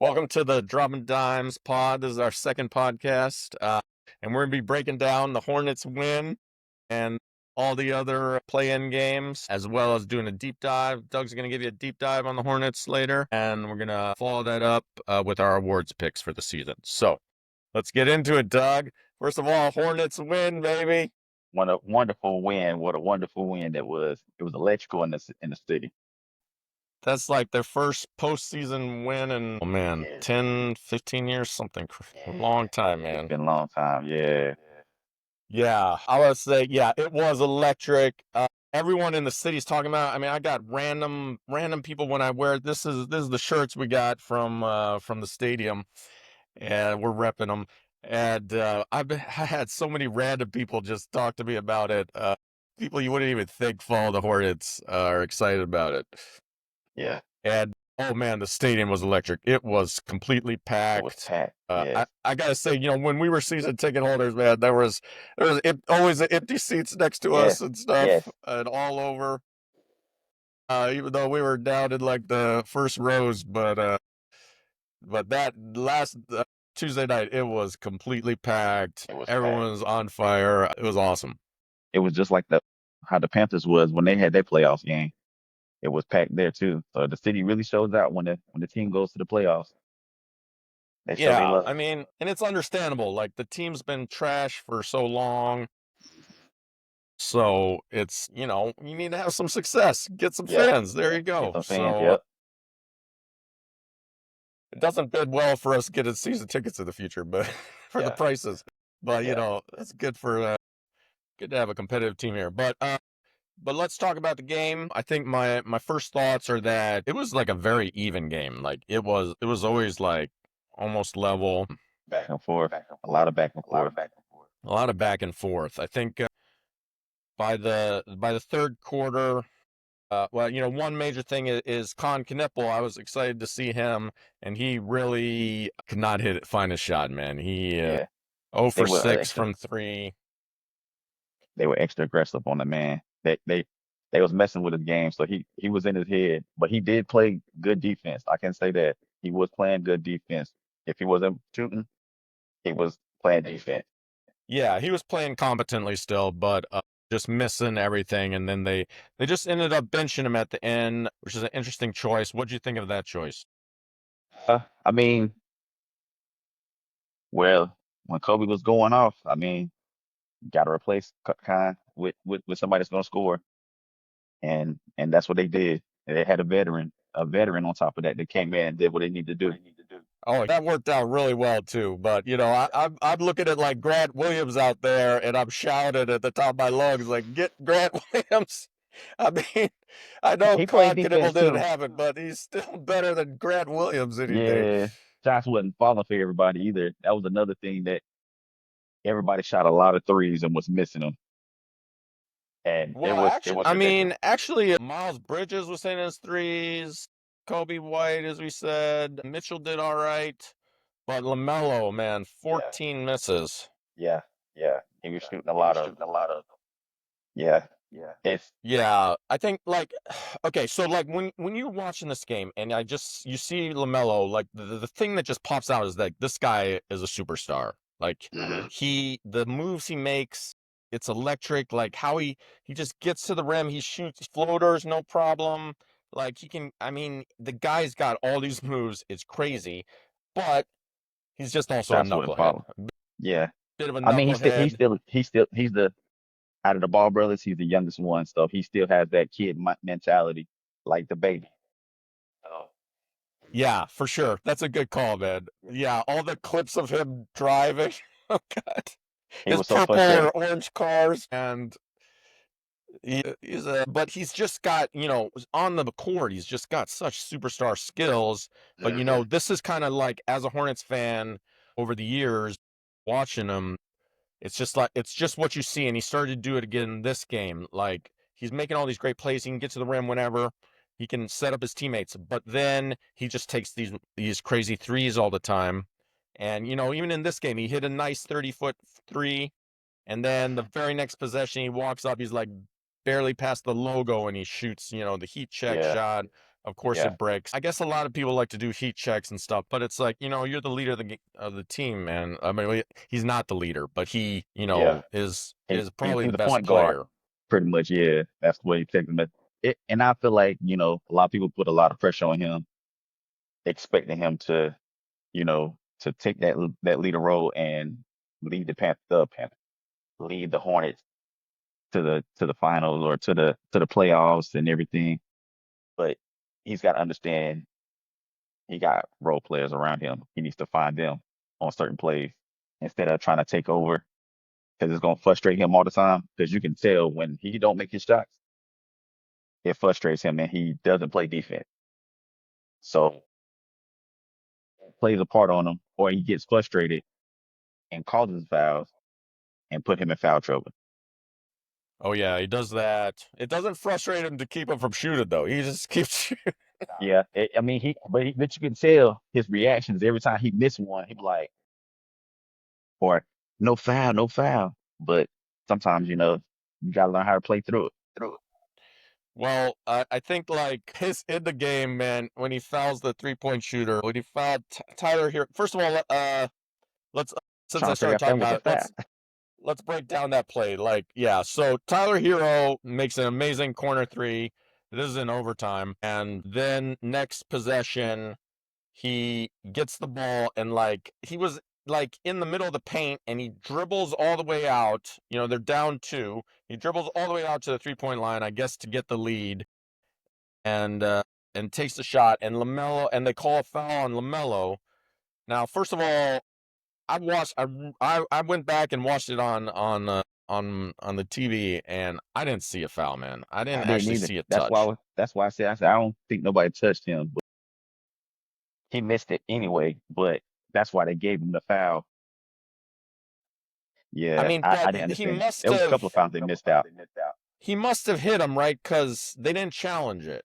Welcome to the Dropping Dimes pod. This is our second podcast, and we're going to be breaking down the Hornets win and all the other play-in games, as well as doing a deep dive. Doug's going to give you a deep dive on the Hornets later, and we're going to follow that up with our awards picks for the season. So let's get into it, Doug. First of all, Hornets win, baby. What a wonderful win. What a wonderful win that was. It was electrical in the city. That's like their first postseason win in, oh man, Yeah. 10, 15 years, something. A Yeah. long time, It's man. been a long time. Yeah. Yeah, I would say, yeah, it was electric. Everyone in the city's talking about. I mean, I got random people when I wear this is the shirts we got from the stadium, and we're repping them. And I had so many random people just talk to me about it. People you wouldn't even think follow the Hornets are excited about it. Yeah. And oh man, the stadium was electric. It was completely It was packed. packed. Yes. I gotta say, when we were season ticket holders, man, there was always empty seats next to us Yes. and stuff, Yes. and all over. Even though we were down in like the first rows, but that last Tuesday night, it was completely packed. It was packed. Everyone was on fire. It was awesome. It was just like the how the Panthers was when they had their playoffs game. It was packed there too. So the city really shows out when the team goes to the playoffs. They show they Yeah, I love. mean, and it's understandable. Like the team's been trash for so long. So it's, you need to have some success, get some Yeah. fans. There you Get go. some fans. So Yep. it doesn't bid well for us getting season tickets in the future, but for the Yeah. prices. But Yeah. it's good to have a competitive team here. But let's talk about the game. I think my first thoughts are that it was like a very even game. Like it was always like almost level, Back and forth. A lot of back and forth. a lot of back and forth. I think by the third quarter. Well, one major thing is Con Knippel. I was excited to see him, and he really could not find his shot, man. He Yeah. 0 They for were 6 extra. from three. They were extra aggressive on the man. They was messing with his game, so he was in his head. But he did play good defense. I can say that he was playing good defense. If he wasn't shooting, he was playing defense. Yeah, he was playing competently still, but just missing everything. And then they just ended up benching him at the end, which is an interesting choice. What'd you think of that choice? I mean, well, when Kobe was going off, I mean, got to replace Khan with somebody that's gonna score, and that's what they did. And they had a veteran on top of that that came in and did what they needed to do. Oh, that worked out really well too. But I'm looking at like Grant Williams out there, and I'm shouting at the top of my lungs like, "Get Grant Williams!" I mean, I know He played Con defense didn't too. have it, but he's still better than Grant Williams any day. Yeah, shots wasn't falling for everybody either. That was another thing that everybody shot a lot of threes and was missing them. And it Well, was it actually, was I ridiculous. mean, actually, Miles Bridges was hitting his threes. Kobe White, as we said, Mitchell did all right, but LaMelo, man, Yeah, 14 misses. yeah, yeah. He was shooting a lot of them. Yeah, it's Yeah, I think like okay, so like when you're watching this game and you see LaMelo, like the thing that just pops out is that this guy is a superstar. Like Mhm. the moves he makes, it's electric. Like how he just gets to the rim, he shoots floaters, no problem. Like I mean, the guy's got all these moves. It's crazy, but he's just also a shots wasn't knucklehead, falling. Yeah, bit of a I mean knucklehead. he's the out of the Ball brothers, he's the youngest one, so he still has that kid mentality, like the baby. Oh, Yeah, for sure. That's a good call, man. Yeah, all the clips of him driving. Oh God, he his was so purple or frustrated. orange cars, and but he's just got on the court. He's just got such superstar skills. But Mhm. this is kind of like as a Hornets fan over the years, watching him. It's just what you see, and he started to do it again in this game. Like he's making all these great plays. He can get to the rim whenever. He can set up his teammates, but then he just takes these crazy threes all the time. And even in this game, he hit a nice 30-foot three, and then the very next possession, he walks up. He's like barely past the logo, and he shoots the heat check Yeah, shot. Of course, Yeah, it breaks. I guess a lot of people like to do heat checks and stuff, but it's like, you're the leader of the team, man. I mean, he's not the leader, but he, yeah. is He probably was the a best point guard, player. pretty much. Yeah, that's the way he takes him. And I feel like a lot of people put a lot of pressure on him, expecting him to take that leader role and lead the Panthers, lead the Hornets to the finals or to the playoffs and everything. But he's got to understand he got role players around him. He needs to find them on certain plays instead of trying to take over because it's gonna frustrate him all the time. Because you can tell when he don't make his shots, it frustrates him and he doesn't play defense. So it plays a part on him, or he gets frustrated and causes fouls and put him in foul trouble. Oh yeah, he does that. It doesn't frustrate him to keep him from shooting though. He just keeps shooting. Yeah, I mean but you can tell his reactions every time he missed one. He be like, or no foul, no foul. But sometimes you gotta learn how to play through it. Well, I think like his in the game, man, when he fouls the 3-point shooter, when he fouled Tyler here. First of all, let's since Trying I to figure started out that talking was a about it, foul. let's break down that play. Like, yeah, so Tyler Hero makes an amazing corner three. This is in overtime, and then next possession, he gets the ball and like he was like in the middle of the paint and he dribbles all the way out. They're down two. He dribbles all the way out to the 3-point line, I guess, to get the lead, and takes the shot. And Lamelo, and they call a foul on Lamelo. Now, first of all, I watched. I went back and watched it on the TV, and I didn't see a foul, man. I didn't I didn't actually either. see a That's why touch. I said I don't think nobody touched him, but he missed it anyway. But that's why they gave him the foul. I Yeah, mean, I but didn't he understand. must There was a couple of have fouls they missed out. hit him right because they didn't challenge it.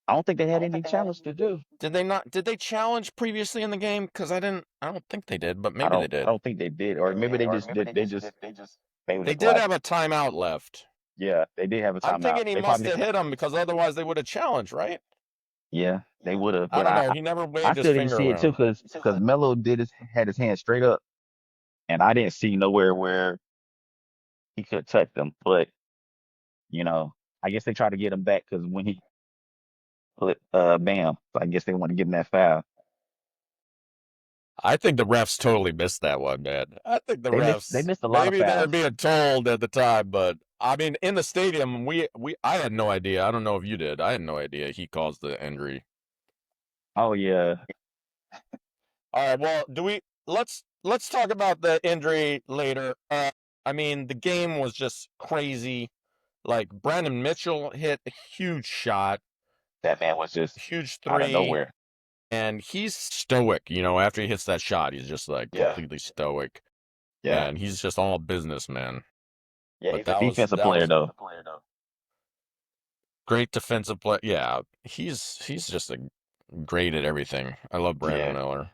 I don't think they had any challenge to do. Did they not? Did they challenge previously in the game? Because I didn't. I don't think they did, but I maybe they don't I did. don't think they did, or maybe they just did. They were They just did like, have a timeout left. yeah, they did have a I'm timeout. thinking he They must probably, have hit him because otherwise they would have challenged, right? yeah, they would have. I But don't I know. I He never I waved his still didn't finger see it too, around. because Melo had his hand straight up, and I didn't see nowhere where he could touch them. But you know, I guess they tried to get him back because when he put Bam, so I guess they want to give him that foul. I think the refs totally missed that one, man. I think the They refs missed a lot of maybe they were fouls. being told at the time, but I mean, in the stadium, we I had no idea. I don't know if you did. I had no idea he caused the injury. Oh yeah, All right, well, do we let's talk about the injury later. I mean, the game was just crazy. Like Brandon Mitchell hit a huge shot, that man was just huge out of three, nowhere. and he's stoic. After he hits that shot, he's just like Yeah, completely stoic, yeah, and he's just all business, man. yeah. But He's a defensive that player was though. great defensive play. Yeah, he's just a great at everything. I love Brandon Yeah,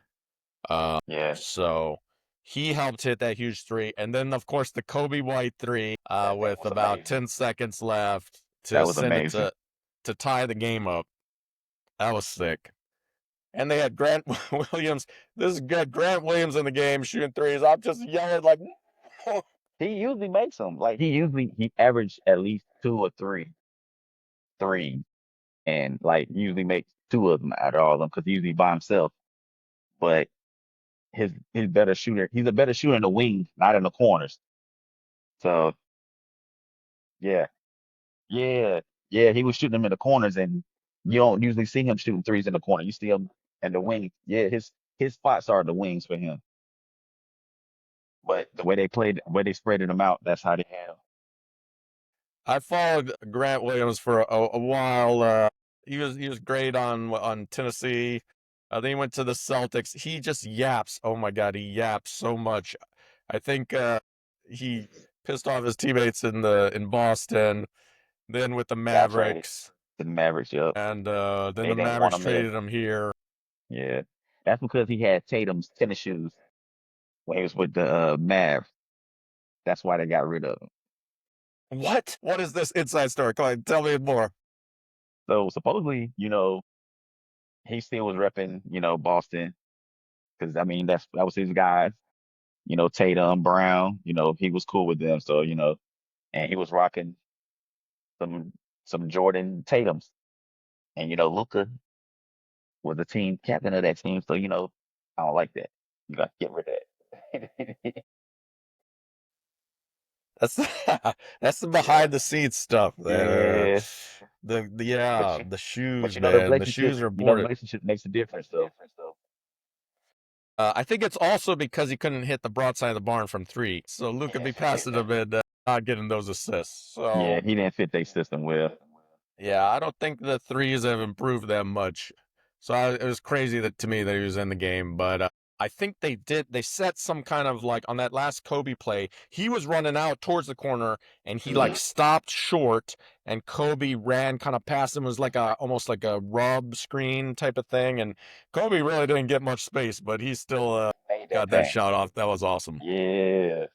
Miller. yeah. So he helped hit that huge three, and then of course the Kobe White three, That man with was about amazing. 10 seconds left That to was send it amazing. to tie the game up. That was sick. And they had Grant Williams. This is good. Grant Williams in the game shooting threes. I'm just yelling like, He usually makes them. Like he averaged at least two or three, and like usually makes two of them out of all of them because he's usually by himself. But his better shooter. He's a better shooter in the wings, not in the corners. So yeah, yeah, yeah. He was shooting them in the corners, and you don't usually see him shooting threes in the corner. You see him in the wing. Yeah, his spots are the wings for him. But the way they played, the way they spreaded them out, that's how they had him. I followed Grant Williams for a while. He was great on Tennessee. Then he went to the Celtics. He just yaps. Oh my God, he yaps so much. I think he pissed off his teammates in Boston, then with the Got traded Mavericks, to the Mavericks. Yup. and then They the didn't want Mavericks him there. traded him here. Yeah, that's because he had Tatum's tennis shoes when he was with the Mavs. That's why they got rid of him. What? What is this inside story? Come on, tell me more. So supposedly, he still was repping, Boston, because I mean that was his guys. Tatum, Brown, he was cool with them. So, and he was rocking some Jordan Tatums. And Luca was the team captain of that team. So, I don't like that. You got to get rid of that. That's that's the behind the scenes stuff there. Yeah. But Yeah, you the shoes, the man. The relationship, shoes are the important. relationship makes a difference though. I think it's also because he couldn't hit the broadside of the barn from three, so Luke could be passing him and not getting those assists. Yeah, So he didn't fit their system well. yeah, I don't think the threes have improved that much. So it was crazy that to me that he was in the game, but I think they did. They set some kind of like on that last Kobe play. He was running out towards the corner, and he like Mhm. stopped short, and Kobe ran kind of past him. It was like a almost like a rub screen type of thing, and Kobe really didn't get much space, but he still Made that got that thing. shot off. That was awesome. Yeah.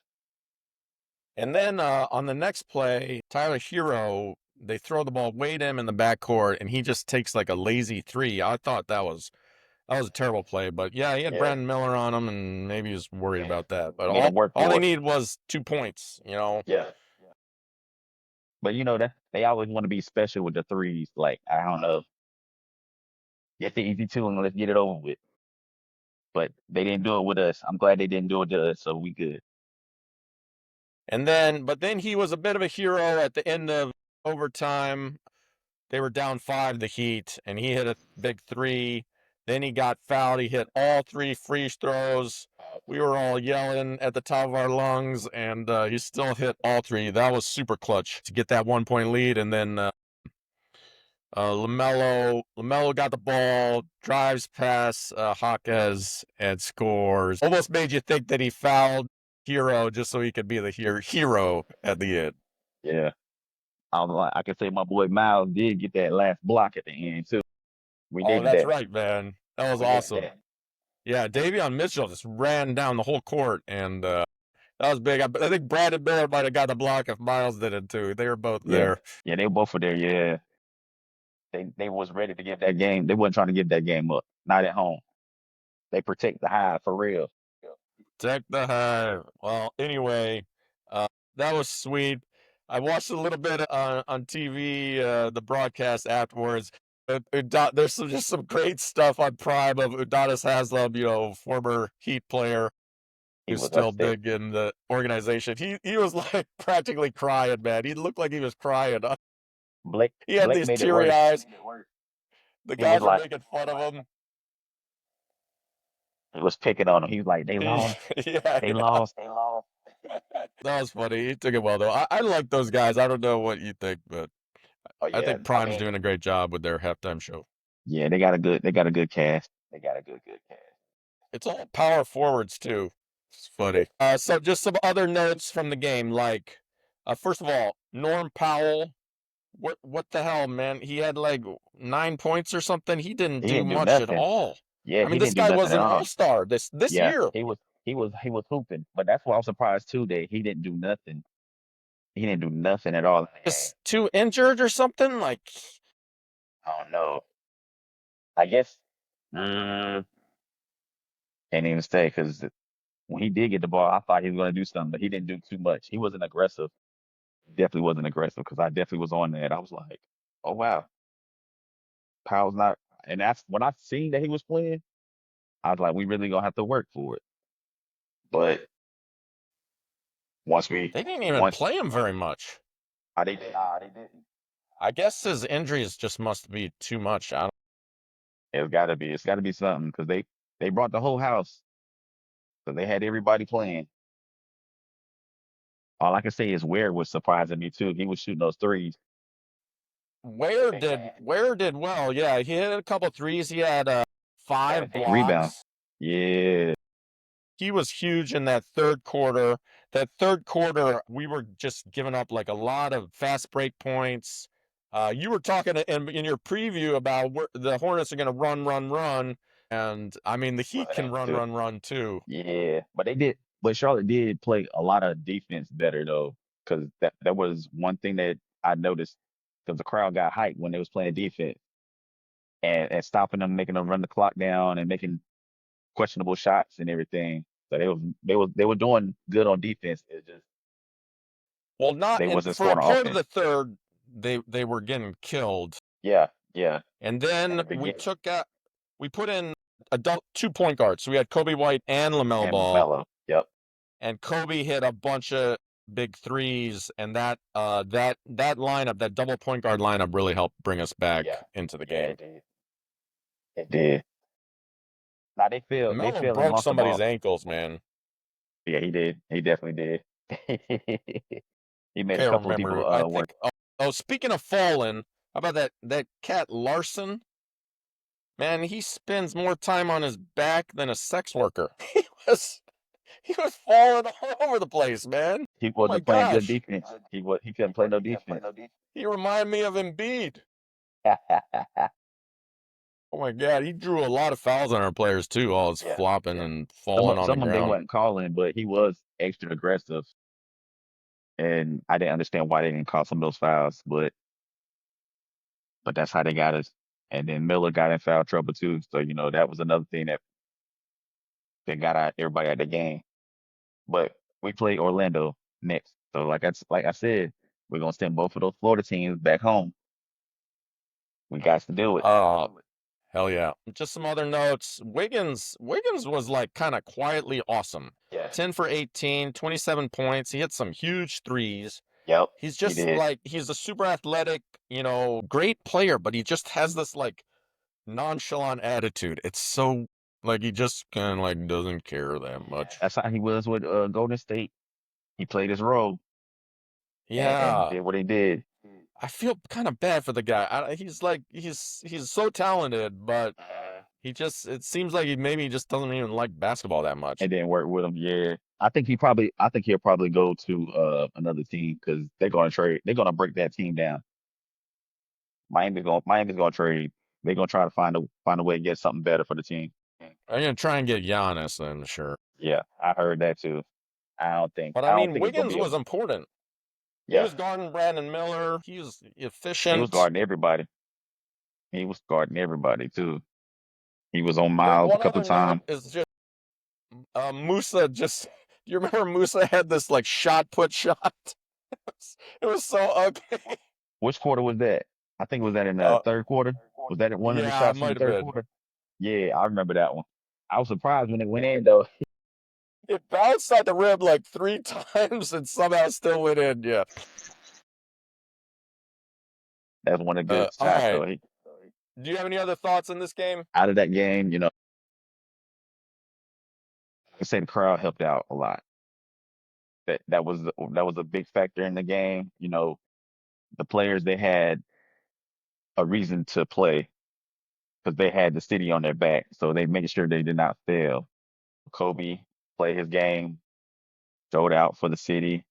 And then on the next play, Tyler Hero, they throw the ball way to him in the backcourt, and he just takes like a lazy three. I thought that was a terrible play, but yeah, he had Yeah. Brandon Miller on him, and maybe he was worried Yeah. about that. But Made him work all they for it. needed was 2 points, you know. Yeah. But that they always want to be special with the threes. Like, I don't know. Get the easy two and let's get it over with. But they didn't do it with us. I'm glad they didn't do it to us, so we good. But then he was a bit of a hero at the end of overtime. They were down five, the Heat, and he hit a big three. Then he got fouled. He hit all three free throws. We were all yelling at the top of our lungs, and he still hit all three. That was super clutch to get that 1 point lead. And then Lamelo got the ball, drives past Jaquez and scores. Almost made you think that he fouled Hero just so he could be the hero at the end. Yeah. I can say my boy Miles did get that last block at the end too. We Oh, needed that's that. right, man. That was We needed awesome. that. Yeah, Davion Mitchell just ran down the whole court, and that was big. I think Brandon Miller might have got the block if Miles did it too. They were both Yeah. there. Yeah, they both were there. Yeah. They was ready to give that game. They wasn't trying to give that game up. Not at home. They protect the high for real. Check the hive. Well, anyway, that was sweet. I watched a little bit on TV, the broadcast afterwards. There's just some great stuff on Prime of Udonis Haslem, former Heat player He who's was still upset. big in the organization. He was like practically crying, man. He looked like he was crying. He had Blake these made it teary worse. eyes. The He was guys were like, making fun of him. he was picking on him. He was like, they lost. Yeah, They yeah. lost. They lost. That was funny. He took it well though. I like those guys. I don't know what you think, but Oh I yeah. think I Prime's mean, doing a great job with their halftime show. yeah, they got a good cast. They got a good cast. It's all power forwards too. It's funny. So just some other notes from the game, like first of all, Norm Powell. What the hell, man? He had like 9 points or something. He didn't He do didn't do much at nothing. all. Yeah, I mean, he this didn't do guy nothing was at an all. all-star this Yeah, year. he was hooping. But that's why I'm surprised too that he didn't do nothing. He didn't do nothing at all in the game. Just too injured or something. Like I don't know. I guess mm, can't even say because when he did get the ball, I thought he was going to do something, but he didn't do too much. He wasn't aggressive. Definitely wasn't aggressive because I definitely was on that. I was like, oh wow, Powell's not. And that's when I seen that he was playing. I was like, we really gonna have to work for it. But once we they didn't even once play him very much. they didn't. I guess his injuries just must be too much. I don't, It's got to be something because they brought the whole house, so they had everybody playing. All I can say is Ware was surprising me too. He was shooting those threes. Ware did well. Yeah, he hit a couple threes. He had 17 rebounds. five blocks. Yeah, He was huge in that third quarter. That third quarter, we were just giving up like a lot of fast break points. You were talking in your preview about where the Hornets are going to run, run, run, and I mean the Heat wasn't can able run, to. run, run too. Yeah, but they did. But Charlotte did play a lot of defense better though, because that was one thing that I noticed. because the crowd got hyped when they was playing defense and stopping them, making them run the clock down and making questionable shots and everything. So they were doing good on defense. It just Well, not they and wasn't for a scoring on part of offense. the third, they were getting killed. Yeah, yeah. And In then the beginning, we put in adult 2 point guards. So we had Kobe White and LaMelo and Ball, Melo. Yep. and Kobe hit a bunch of big threes, and that lineup, that double point guard lineup, really helped bring us back Yeah. into the Yeah, game. it did. It did. Now they Melo failed and broke lost the somebody's ball. ankles, man. Yeah, he did. He definitely did. He made a Can't couple of people remember. I work. think. Oh, speaking of falling, how about that cat Larson? Man, he spends more time on his back than a sex worker. He was falling all over the place, man. He Oh my wasn't playing good gosh. defense. He couldn't play no defense. He reminded me of Embiid. Oh my god, he drew a lot of fouls on our players too, all his Yeah, flopping yeah. and falling on the Some of them they ground. wasn't calling, but he was extra aggressive, and I didn't understand why they didn't call some of those fouls. But that's how they got us. And then Miller got in foul trouble too. So that was another thing that got everybody out of the game. But we play Orlando next. So like I said, we're gonna send both of those Florida teams back home. We got to do it. Hell yeah. Just some other notes. Wiggins was like kind of quietly awesome. Yeah. 10 for 18, 27 points. He hit some huge threes. Yep. He's He just did. like he's a super athletic, great player, but he just has this like nonchalant attitude. It's so like he just kind of like doesn't care that much. That's how he was with Golden State. He played his role and Yeah. did what he did. I feel kind of bad for the guy. He's like he's so talented, but it seems like he maybe just doesn't even like basketball that much. It didn't work with him. Yeah. I think he'll probably go to another team because they're gonna break that team down. Miami's gonna trade. They're gonna try to find a way to get something better for the team. I'm gonna try and get Giannis then, sure. Yeah, I heard that too. But I I don't mean, think it's gonna Wiggins be a was important. He yeah. was guarding Brandon Miller. He was He was efficient. guarding everybody. He was guarding everybody too. He was on The Miles a one couple other of note times. is just Musa. Just do you remember Musa had this like shot put shot? It was so ugly. Which quarter was that? I think it was that in the Uh, third quarter. Was that one of the yeah, it shots in the might have third been. quarter? Yeah, I remember that one. I was surprised when it went in though. It bounced at the rim like 3 times and somehow still went in. Yeah. That's one of the good All shots right. though. Do you have any other thoughts on this game? Out of that game, I say the crowd helped out a lot. That was a big factor in the game. The players they had a reason to play because they had the city on their back, so they made sure they did not fail. Kobe played his game, showed out for the city,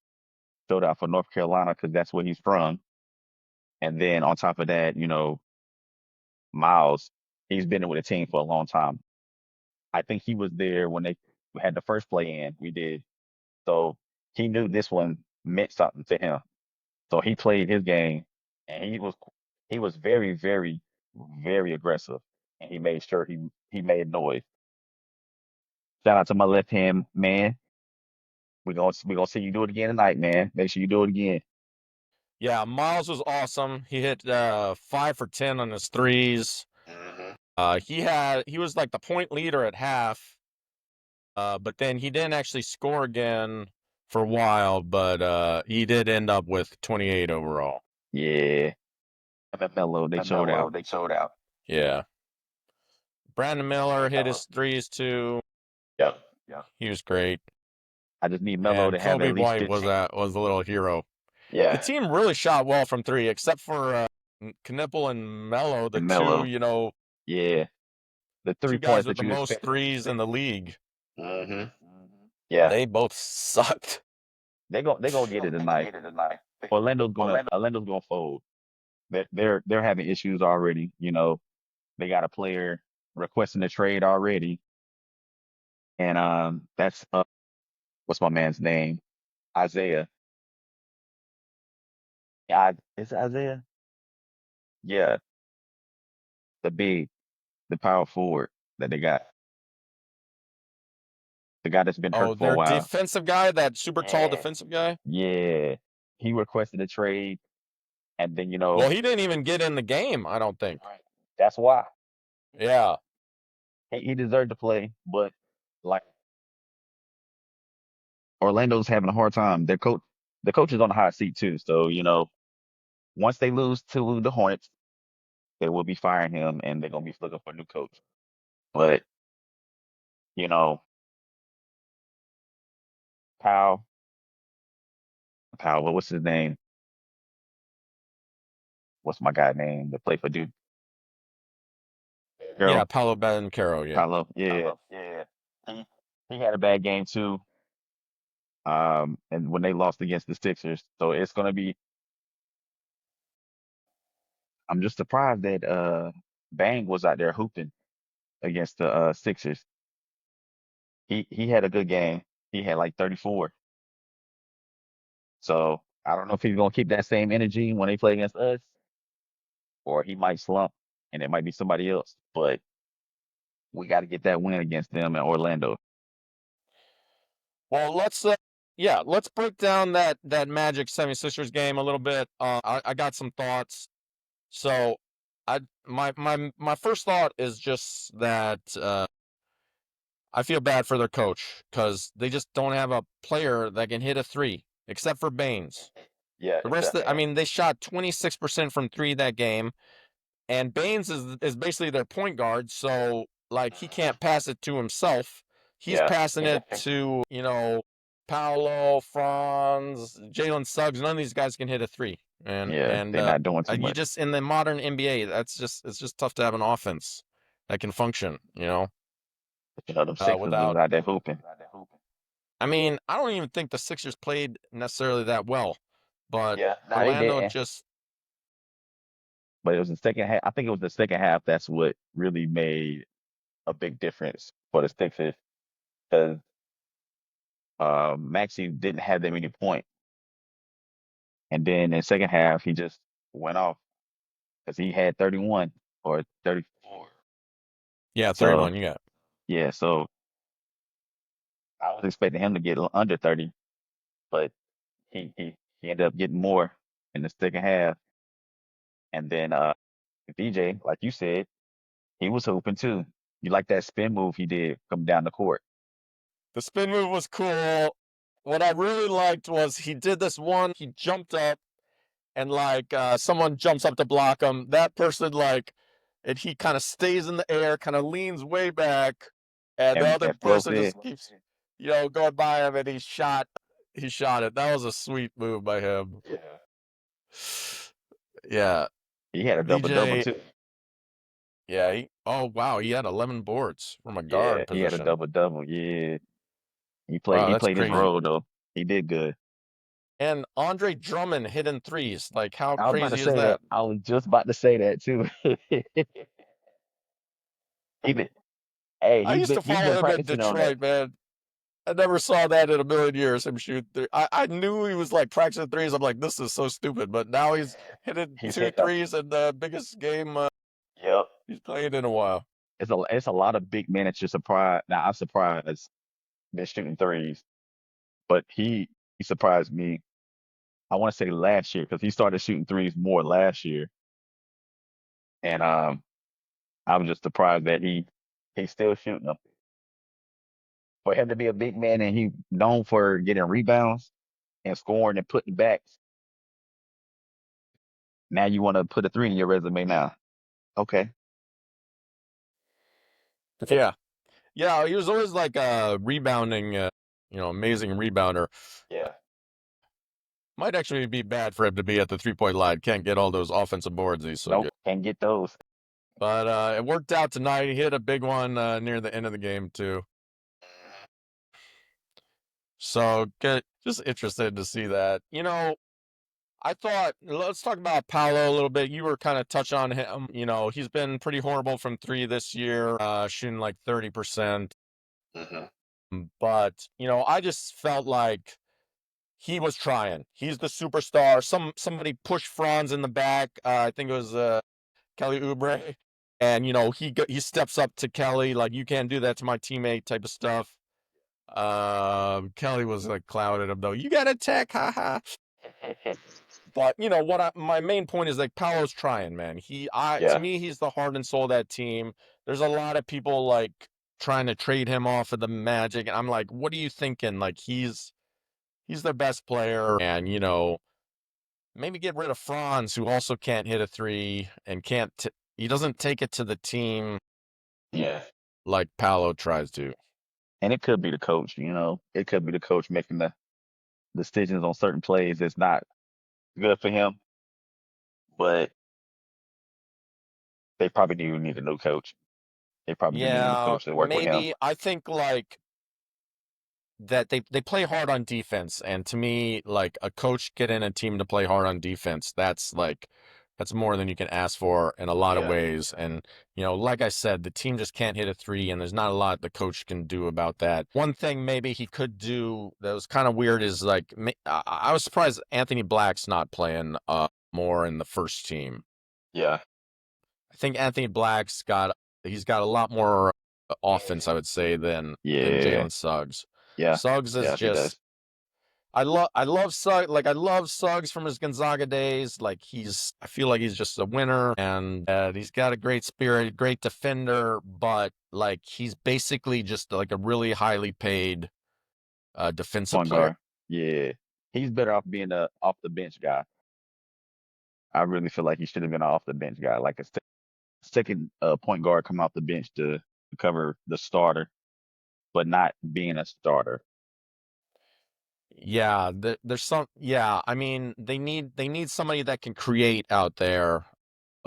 showed out for North Carolina because that's where he's from. And then on top of that, Miles, he's been with the team for a long time. I think he was there when they had the first play in. We did. So he knew this one meant something to him. So he played his game and he was very, very, very aggressive. And he made sure he made noise. Shout out to my left hand man. We're gonna see you do it again tonight, man. Make sure you do it again. Yeah, Miles was awesome. He hit 5 for 10 on his threes. He was like the point leader at half. But then he didn't actually score again for a while, but he did end up with 28 overall. Yeah. Melo, they showed out. Yeah. Brandon Miller hit his threes too. Yeah. He was great. I just need Melo And to have Kobe at least White was 15. was a little hero. The Yeah. team really shot well from three, except for Knipple and Mello, the And two, Melo. Yeah. The three two guys points with that the you most expect. threes in the league. Hmm. Yeah. They both sucked. They gonna get it tonight. Orlando's gonna fold. They're having issues already. They got a player requesting a trade already, and that's what's my man's name? Isaiah. Yeah, is it Isaiah? Yeah, the big, the power forward that they got, the guy that's been Oh, hurt for a their while. defensive guy, that super tall Yeah, defensive guy. yeah. He requested a trade, and then Well, he didn't even get in the game, I don't think. that's why Yeah. he deserved to play, but like Orlando's having a hard time. The coach is on the hot seat too. So once they lose to the Hornets, they will be firing him, and they're gonna be looking for a new coach. But you know, Powell, Powell, what's his name? What's my guy name that played for Duke? Yeah, Girl, Paolo Banchero, yeah. Paolo. Yeah, yeah. He he had a bad game too. And when they lost against the Sixers, so it's gonna be. I'm just surprised that Bang was out there hooping against the Sixers. He had a good game. He had like 34. So I don't know if he's gonna keep that same energy when they play against us, or he might slump and it might be somebody else. But we got to get that win against them in Orlando. Well, let's break down that Magic 76ers game a little bit. I got some thoughts. So, my first thought is just that I feel bad for their coach because they just don't have a player that can hit a three, except for Baines. Yeah, The rest, exactly. they shot 26% from three that game, and Baines is basically their point guard. So like he can't pass it to himself. He's Yeah, passing he it got to Paolo, Franz, Jalen Suggs. None of these guys can hit a three, yeah, they're not doing too you much. just in the modern NBA, it's just tough to have an offense that can function. Them Sixers was Without. out there hooping. I mean, I don't even think the Sixers played necessarily that well, but Yeah, no, they Orlando didn't. just. But it was the second half. I think it was the second half that's what really made a big difference for the Sixers because Maxey didn't have that many points, and then in the second half he just went off because he had 31 or 34. Yeah, So 31. You got. yeah, so I was expecting him to get under 30, but he ended up getting more in the second half. And then DJ, like you said, he was hooping too. You like that spin move he did come down the court. The spin move was cool. What I really liked was he did this one. He jumped up and someone jumps up to block him. That person and he kind of stays in the air, kind of leans way back, and the other And floats person in. just keeps going by him, and he shot. He shot it. That was a sweet move by him. Yeah. Yeah, He had a double double DJ. too. Yeah. Oh wow, he had 11 boards from a Yeah, guard he had a position. double double. Yeah. Wow, He that's played his crazy. role though. He did good. And Andre Drummond hitting threes. Like, how I was about to crazy is say that. that? I was just about to say that too. he been, hey, I used to he's been follow him at practicing on that. Detroit, man. I never saw that in a million years, him shoot three. I knew he was like practicing threes. I'm like, this is so stupid. But now he's hitting He's two hitting them. threes in the biggest game Yep. he's played in a while. It's a lot of big men that you're surprised. Now I'm surprised they're shooting threes, but he surprised me. I want to say last year because he started shooting threes more last year, and I was just surprised that he's still shooting them. For him to be a big man and he known for getting rebounds and scoring and putting backs, now you want to put a three in your resume now. Okay. Yeah. Yeah, he was always like a rebounding, amazing rebounder. Yeah. Might actually be bad for him to be at the 3-point line. Can't get all those offensive boards. He's so Nope. good. Can't get those. But it worked out tonight. He hit a big one near the end of the game, too. So just interested to see that. I thought, let's talk about Paolo a little bit. You were kind of touch on him. He's been pretty horrible from three this year, shooting like 30%. Hmm. But, I just felt like he was trying. He's the superstar. Somebody pushed Franz in the back. I think it was Kelly Oubre, and he steps up to Kelly like, you can't do that to my teammate type of stuff. Kelly was like clouded him though. You got a tech, haha. But my main point is like Paolo's trying, man. To Yeah, me, he's the heart and soul of that team. There's a lot of people like trying to trade him off of the Magic, and I'm like, what are you thinking? Like he's their best player, and maybe get rid of Franz, who also can't hit a three and he doesn't take it to the team yeah. like Paolo tries to. And it could be the coach, you know. It could be the coach making the decisions on certain plays that's not good for him. But they probably do need a new coach. They probably do need a new Yeah, coach to work with him. maybe I think like that they play hard on defense, and to me like a coach getting a team to play hard on defense, that's more than you can ask for in a lot of Yeah, ways. And like I said, the team just can't hit a three, and there's not a lot the coach can do about that. One thing maybe he could do that was kind of weird is like I was surprised Anthony Black's not playing more in the first team. yeah, I think Anthony he's got a lot more offense, I would say, than yeah, Jalen Suggs. yeah, Suggs is yeah. He does. just I love Suggs, like I love Suggs from his Gonzaga days. Like I feel like he's just a winner, and he's got a great spirit, great defender, but like he's basically just like a really highly paid defensive Point player. guard. Yeah, he's better off being a off the bench guy. I really feel like he should have been an off the bench guy, like a second point guard come off the bench to cover the starter, but not being a starter. Yeah, there's some. Yeah, I mean, they need somebody that can create out there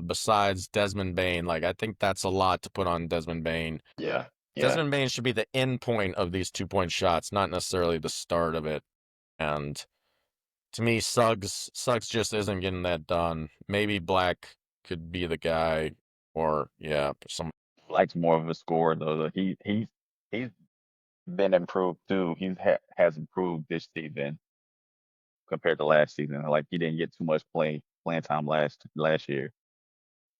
besides Desmond Bain. Like I think that's a lot to put on Desmond Bain. Yeah, yeah. Desmond Bain should be the end point of these 2-point shots, not necessarily the start of it. And to me, Suggs just isn't getting that done. Maybe Black could be the guy, or yeah, some. Likes more of a scorer though. He's been improved too. Has improved this season compared to last season. Like he didn't get too much playing time last year.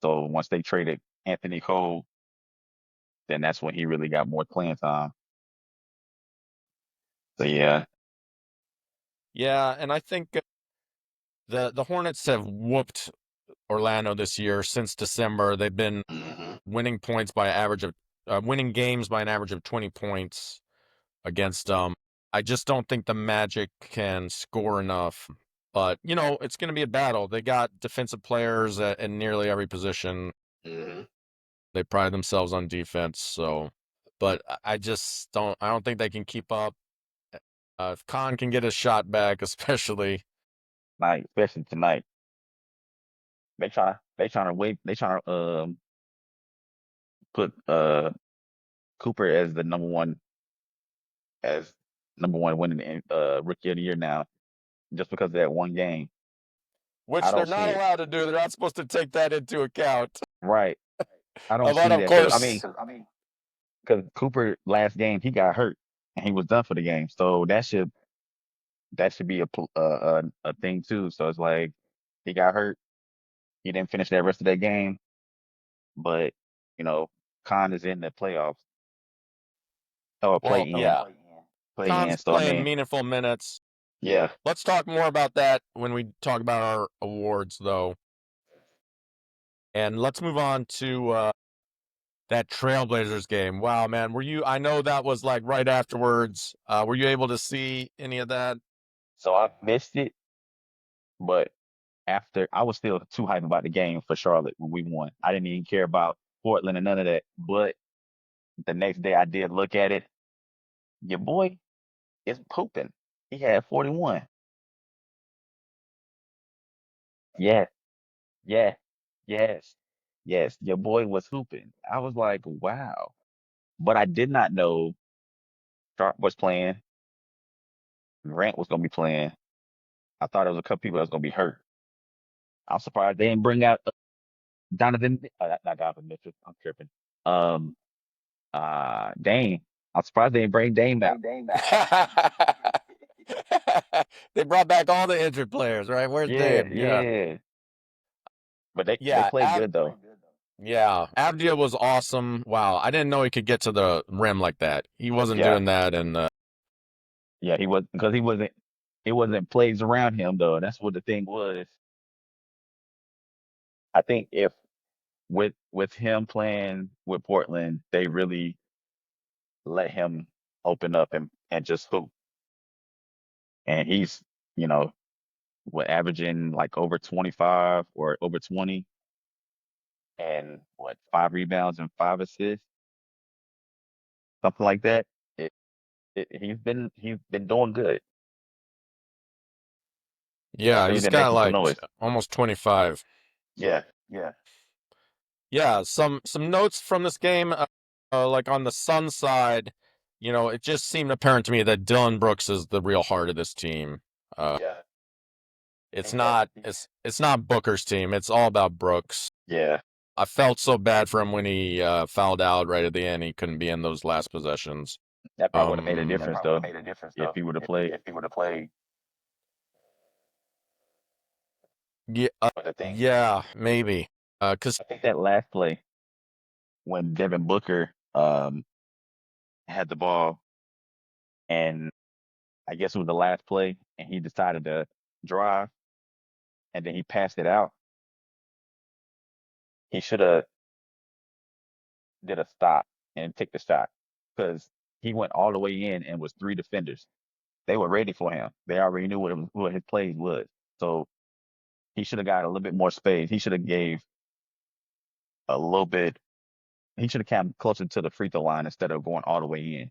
So once they traded Anthony Cole, then that's when he really got more playing time. So yeah, Yeah, and I think the Hornets have whooped Orlando this year since December. They've been hmm winning games by an average of 20 points against them. I just don't think the Magic can score enough. But, it's going to be a battle. They got defensive players in nearly every position. hmm They pride themselves on defense. So, but I don't think they can keep up. If Khan can get his shot back, especially. like especially tonight, they trying to put Cooper as the as number one winning rookie of the year now, just because of that one game. I Which they're don't see not it. allowed to do. They're not supposed to take that into account. Right. I don't But see of that because course, because Cooper last game he got hurt and he was done for the game, so that should be a thing too. So it's like he got hurt, he didn't finish that rest of that game, but you know, Khan is in the playoffs or well, yeah, play in. Khan's So I playing mean, meaningful minutes. yeah. Let's talk more about that when we talk about our awards, though. And let's move on to that Trailblazers game. Wow, man, I know that was like right afterwards. Were you able to see any of that? So I missed it, but after I was still too hyped about the game for Charlotte when we won. I didn't even care about Portland and none of that. But the next day I did look at it. Your boy is pooping. He had 41. Yeah, yeah, yes, yes. Your boy was hooping. I was like, wow. But I did not know Sharp was playing. Grant was gonna be playing. I thought it was a couple people that was gonna be hurt. I'm surprised they didn't bring out Donovan. Not Donovan Mitchell. I'm tripping. Um, Dame. I'm surprised they didn't bring Dame out. They brought back all the injured players, right? Where's Yeah, Dame? Yeah, yeah. But they yeah. played good though. Yeah, Avdia was awesome. Wow, I didn't know he could get to the rim like that. He wasn't Yeah, doing that, and yeah, he was because he wasn't. It wasn't plays around him though. That's what the thing was. I think if with him playing with Portland, they really let him open up and just hoop. And he's, you know, what averaging like over 25 or over 20 and what 5 rebounds and 5 assists, something like that. It, he's been doing good. yeah, So he's he's been got making some like noise. almost 25. Yeah, yeah, Yeah, some notes from this game, like on the Sun side, it just seemed apparent to me that Dylan Brooks is the real heart of this team. Uh, yeah. I it's think that. not it's not Booker's team. It's all about Brooks. Yeah, I felt so bad for him when he fouled out right at the end. He couldn't be in those last possessions. that probably would have made a Um, difference though if he would have played. yeah, But the thing, yeah, maybe. Cause I think that last play when Devin Booker had the ball and I guess it was the last play and he decided to drive and then he passed it out. He should have did a stop and take the shot because he went all the way in and was 3 defenders. They were ready for him. They already knew what his plays was. So he should have got a little bit more space. He should have gave a little bit. He should have come closer to the free throw line instead of going all the way in.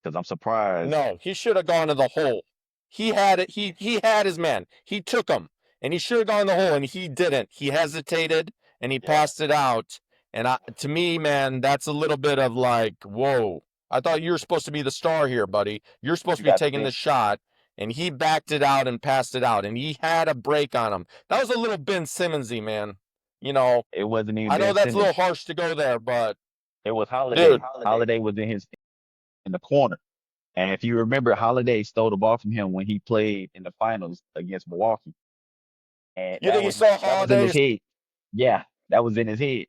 Because I'm surprised. no, he should have gone to the hole. He had it. He had his man. He took him, and he should have gone in the hole, and he didn't. He hesitated, and he Yeah, passed it out. And to me, man, that's a little bit of like, whoa. I thought you were supposed to be the star here, buddy. You're supposed you to be got to taking the think shot, and he backed it out and passed it out, and he had a break on him. That was a little Ben Simmonsy, man. You know, it wasn't even I know Ben that's a little Simmons. harsh to go there, but It was dude, Holiday. Holiday was in the corner. And if you remember, Holiday stole the ball from him when he played in the finals against Milwaukee, and you think he saw that was in his Holidays? head. Yeah, that was in his head.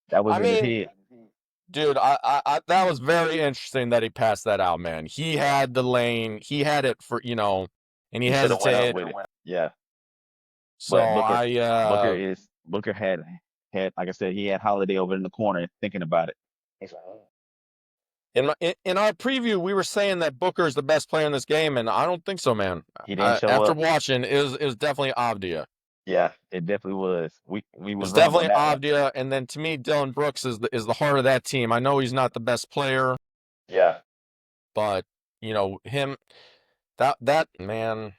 That was I in his mean, head. dude, that was very interesting that he passed that out, man. He had the lane, he had it and he He should have went up hesitated. with it. Yeah, So but Booker I, is Booker had like I said, he had Holiday over in the corner thinking about it. He's like, "Oh." in our preview, we were saying that Booker is the best player in this game, and I don't think so, man. He didn't show After up. watching, it was definitely Avdia. Yeah, it definitely was. We It's was wrong on definitely that one. Avdia, and then to me, Dylan Brooks is the heart of that team. I know he's not the best player, Yeah, but him that man.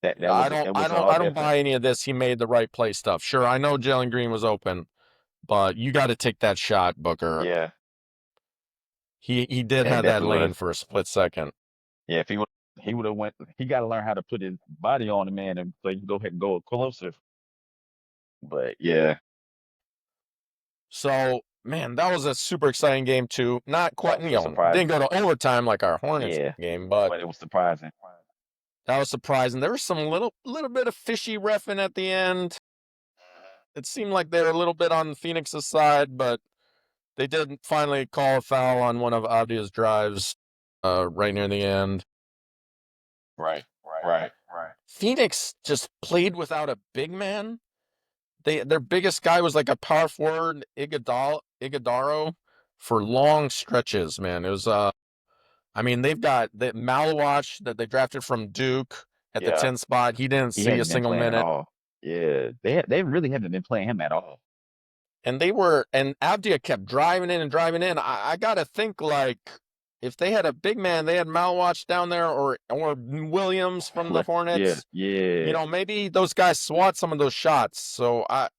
that I was don't it I was don't all I don't effort. buy any of this. He made the right play stuff. Sure, I know Jalen Green was open, but you got to take that shot, Booker. Yeah, He did yeah, it have that definitely lane was. for a split second. Yeah, if he would have went. He got to learn how to put his body on the man, and so he can go ahead and go closer. But yeah, So, man, that was a super exciting game too. Not quite, that was surprising. didn't go to overtime like our Hornets Yeah, game, but but it was surprising. that was surprising. There was some little bit of fishy reffing at the end. It seemed like they were a little bit on Phoenix's side, but they did finally call a foul on one of Avdia's drives right near the end. Right, right. Phoenix just played without a big man. Their biggest guy was like a power forward, Iguodaro, for long stretches. Man, it was I mean they've got the Malawach that they drafted from Duke at the Yeah, 10 spot. He didn't he see a hadn't been single playing at minute, all. Yeah, they really haven't been playing him at all. and Avdia kept driving in and driving in. I gotta think like if they had a big man, they had Malawach down there or Williams from the Yeah, Hornets. yeah. Maybe those guys swat some of those shots. So I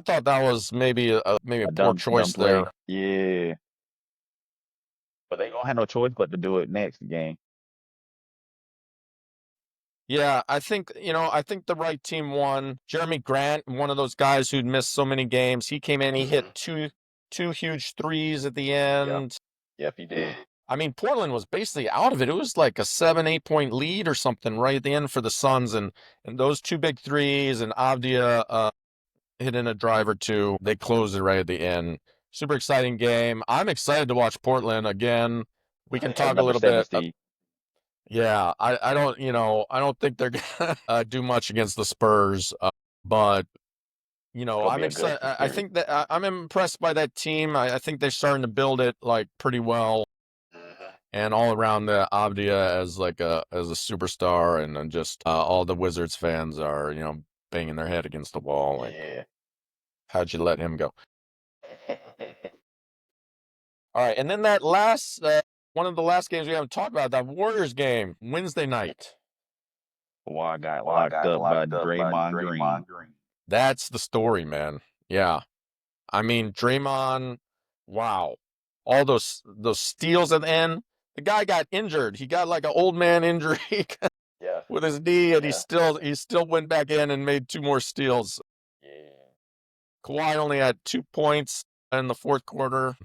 thought that was maybe a A poor dumb choice play. there. Yeah, but they don't have no choice but to do it next game. Yeah, I think the right team won. Jeremy Grant, one of those guys who'd missed so many games, he came in, he hit Hmm. two huge threes at the Yep, end. yep, he did. I mean, Portland was basically out of it. It was like a 7, 8 point lead or something right at the end for the Suns, and those two big threes and Avdia hit in a drive or two. They closed it right at the end. Super exciting game. I'm excited to watch Portland again. We can At talk a number little seven bit. seed. Yeah, I don't, I don't think they're gonna do much against the Spurs, but It's gonna I'm be a good excited. I series. think that I'm impressed by that team. I think they're starting to build it like pretty well, Mhm. and all around the Avdia as like a superstar, and then just all the Wizards fans are banging their head against the wall. Like, Yeah. how'd you let him go? All right, and then that last one of the last games we haven't talked about, that Warriors game Wednesday night. Kawhi got Well, I locked got up by locked up by Draymond Green. Draymond Green. That's the story, man. Yeah. I mean, Draymond, wow. All those steals at the end. The guy got injured. He got like an old man injury Yeah. with his knee, and Yeah. he still went back in and made two more steals. Yeah. Kawhi only had 2 points in the fourth quarter.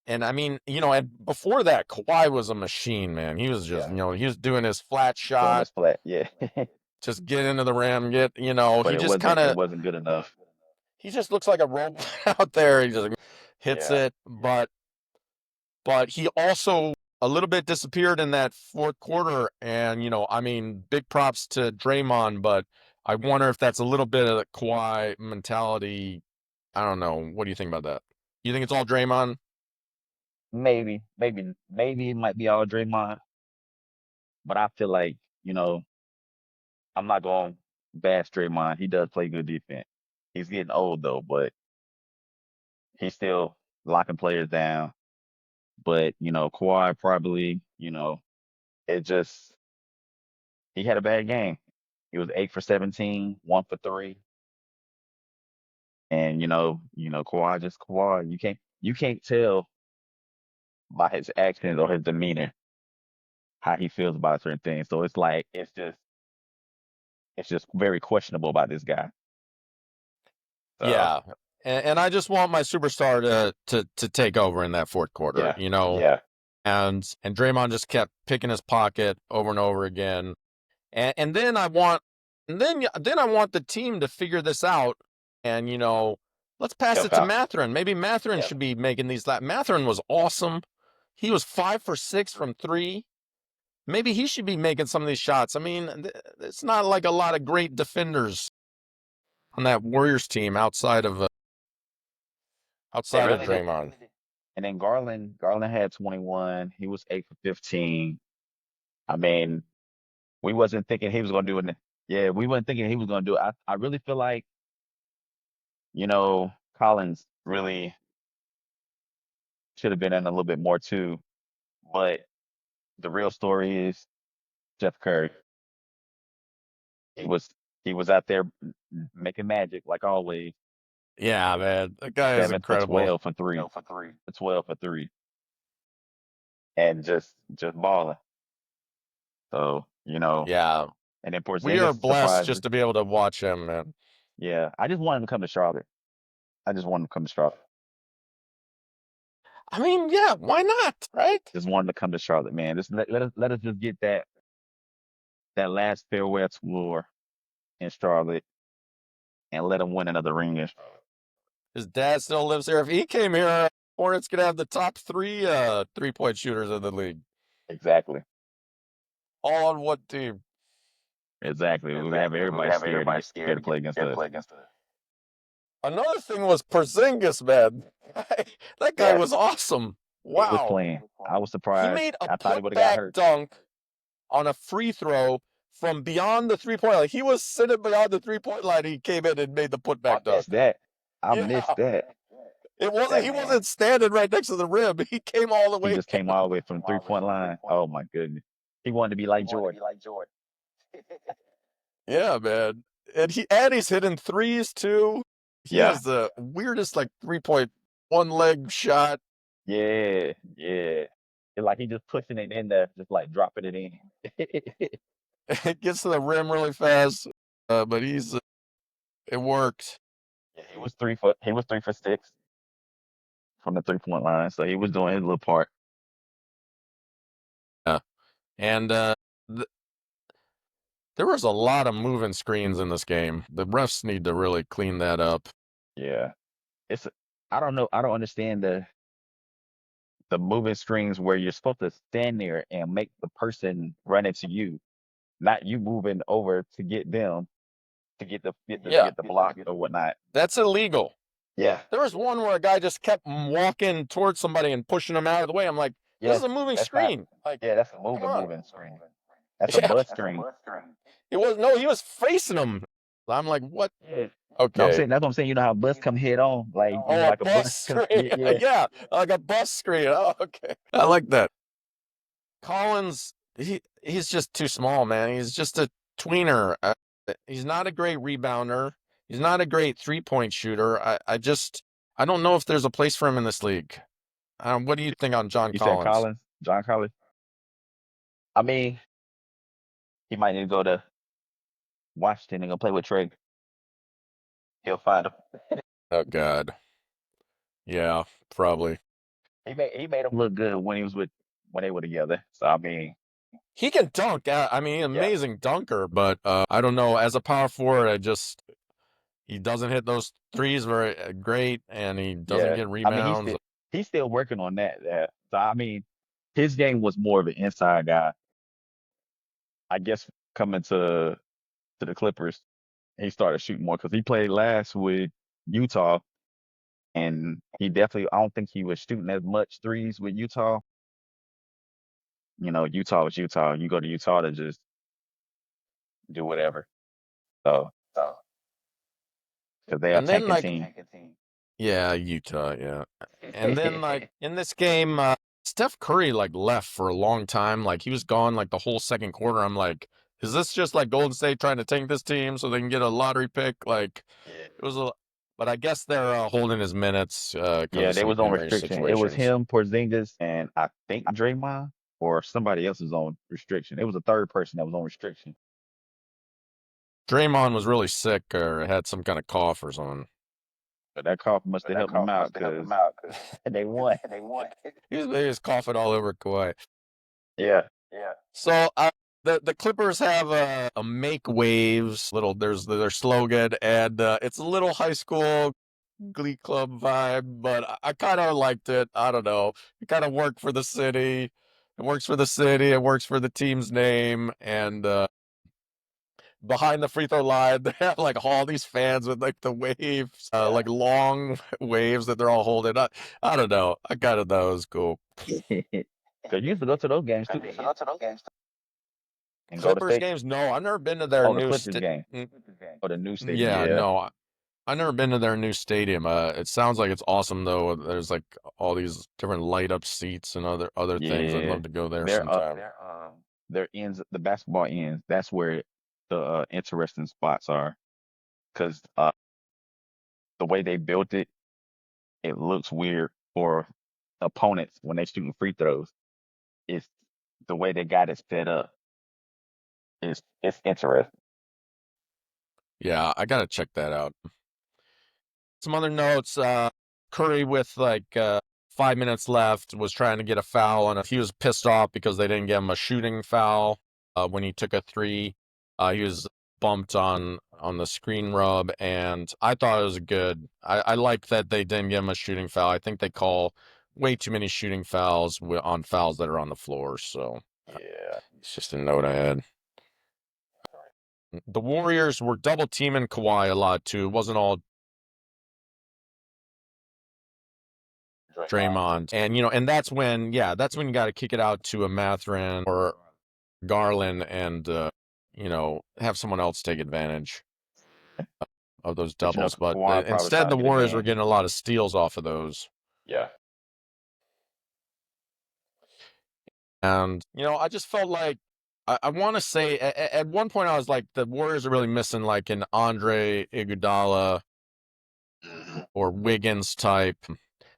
And I mean, and before that, Kawhi was a machine, man. He was just, Yeah. he was doing his flat Doing shot, this flat. Yeah. just get into the rim, But he it just wasn't kind it of, wasn't good enough. he just looks like a robot out there. He just hits Yeah. it, but he also a little bit disappeared in that fourth quarter. And, I mean, big props to Draymond, but I wonder if that's a little bit of the Kawhi mentality. I don't know. What do you think about that? You think it's all Draymond? Maybe it might be all Draymond, but I feel like, you know, I'm not going to bash Draymond. He does play good defense. He's getting old though, but he's still locking players down. But, Kawhi probably, it just he had a bad game. He was 8 for 17, 1 for 3. And Kawhi just Kawhi. You can't tell by his actions or his demeanor how he feels about certain things. So it's like it's just very questionable about this guy. So Yeah. And I just want my superstar to take over in that fourth quarter, yeah, yeah, and Draymond just kept picking his pocket over and over again. And then I want the team to figure this out, and let's pass help it to out. Matherin. Maybe Matherin Yeah, should be making these. Matherin was awesome. He was 5 for 6 from three. Maybe he should be making some of these shots. I mean, it's not like a lot of great defenders on that Warriors team outside of they outside of really did. Draymond. And then Garland had 21. He was 8 for 15. I mean, we wasn't thinking he was gonna do it. Yeah, we weren't thinking he was gonna do it. I really feel like Collins really should have been in a little bit more too. But the real story is Jeff Curry. He was he was out there making magic like always. Yeah, man, that guy is 7 for incredible. 12 for 3. 12 for 3. And just balling. So, Yeah, and then we are Porzingis blessed surprises. just to be able to watch him, man. Yeah, I just want him to come to Charlotte. I just want him to come to Charlotte. I mean, yeah, why not, right? Just want him to come to Charlotte, man. Just let us just get that last farewell tour in Charlotte and let him win another ring in Charlotte. His dad still lives here. If he came here, Hornets could have the top three 3-point shooters in the league, Exactly. all on one team. Exactly. We would have Exactly. We would everybody have everybody scared to scared play against to us. play against us. Another thing was Porzingis, man. That guy Yeah, was awesome. he was Wow. playing. I was He surprised. made a I thought he would have got putback hurt. dunk on a free throw from beyond the 3-point line. He was sitting beyond the 3-point line. He came in and made the I putback dunk. missed that. I missed Yeah. that. He That man. wasn't standing right next to the rim. He came all the He way just came all the way from 3-point line. Oh my goodness. He wanted to be like Jordan. Yeah, man. And he's hitting threes too. He Yeah. has the weirdest like 3-point one leg shot. Yeah. Yeah. It's like he just pushing it in there, just like dropping it in. It gets to the rim really fast. But it worked. Yeah, he was 3 for 6 from the 3-point line. So he was doing his little part. Yeah. And th- There was a lot of moving screens in this game. The refs need to really clean that up. Yeah, it's I don't know. I don't understand the moving screens where you're supposed to stand there and make the person run into you, not you moving over to get them to Yeah, get the block or whatnot. that's illegal. Yeah, There was one where a guy just kept walking towards somebody and pushing him out of the way. I'm like, this is yes, a moving that's not. screen. Like, Yeah, that's a come on. moving screen. That's a Yeah, bus screen. it was no, he was facing him. I'm like, what? Yeah. No, I'm Okay. saying that's what I'm saying. You know how bus come head on, like Oh, a like a bus bus. screen. Yeah, yeah, Yeah, like a bus screen. Oh, okay. I like that. Collins, he's just too small, man. He's just a tweener. He's not a great rebounder. He's not a great 3-point shooter. I don't know if there's a place for him in this league. What do you think on John You said Collins? Collins, John Collins. I mean, he might need to go to Washington and go play with Trey. He'll find him. Oh God, yeah, probably. He made him look good when he was with when they were together. So I mean, He can dunk. I mean, yeah, amazing dunker, but I don't know. As a power forward, he doesn't hit those threes very great, and he doesn't yeah. get I mean, rebounds. he's still working on that. So I mean, his game was more of an inside guy. I guess coming to the Clippers, he started shooting more because he played last with Utah, and he definitely. I don't think he was shooting as much threes with Utah. You know, Utah was Utah. You go to Utah to just do whatever. So because they are And then tanking like, team. yeah, Utah, yeah. And then like in this game, Steph Curry like left for a long time. Like he was gone like the whole second quarter. I'm like, is this just like Golden State trying to tank this team so they can get a lottery pick? Like it was a, but I guess they're holding his minutes because Yeah, of they some was on injury restriction. It was situations. him, Porzingis, and I think Draymond or somebody else is on restriction. It was a third person that was on restriction. Draymond was really sick or had some kind of cough or something. But that cough must have helped him out because they won. He was coughing all over Kawhi. Yeah. So the Clippers have a make waves little. There's their slogan, and it's a little high school Glee Club vibe, but I kind of liked it. I don't know. It kind of worked for the city. It works for the city. It works for the team's name, and behind the free throw line, they have like all these fans with like the waves, like long waves that they're all holding. I don't know. I kind of thought it was cool. Because you used to go to those games too, and go to Clippers state. games? No, I've never been to their Oh, the new Clippers game or the new stadium. Yeah, Yeah. no, I never been to their new stadium. It sounds like it's awesome though. There's like all these different light up seats and other things. I'd Yeah. love to go there Their sometime. their ends, the basketball ends. That's where the interesting spots are because the way they built it, it looks weird for opponents when they shooting free throws. It's the way they got it set up. It's interesting. Yeah, I gotta check that out. Some other notes. Curry with like 5 minutes left was trying to get a foul, and he was pissed off because they didn't give him a shooting foul when he took a three. He was bumped on the screen rub, and I thought it was good. I like that they didn't give him a shooting foul. I think they call way too many shooting fouls on fouls that are on the floor. So Yeah. it's just a note I had. The Warriors were double teaming Kawhi a lot too. It wasn't all Draymond. And and that's when you got to kick it out to a Matherin or Garland and have someone else take advantage of those But you know, doubles. But Kawhi probably instead, trying to the get a Warriors were game. getting a lot of steals off of those. Yeah. And I just felt like I want to say at one point I was like the Warriors are really missing like an Andre Iguodala or Wiggins type.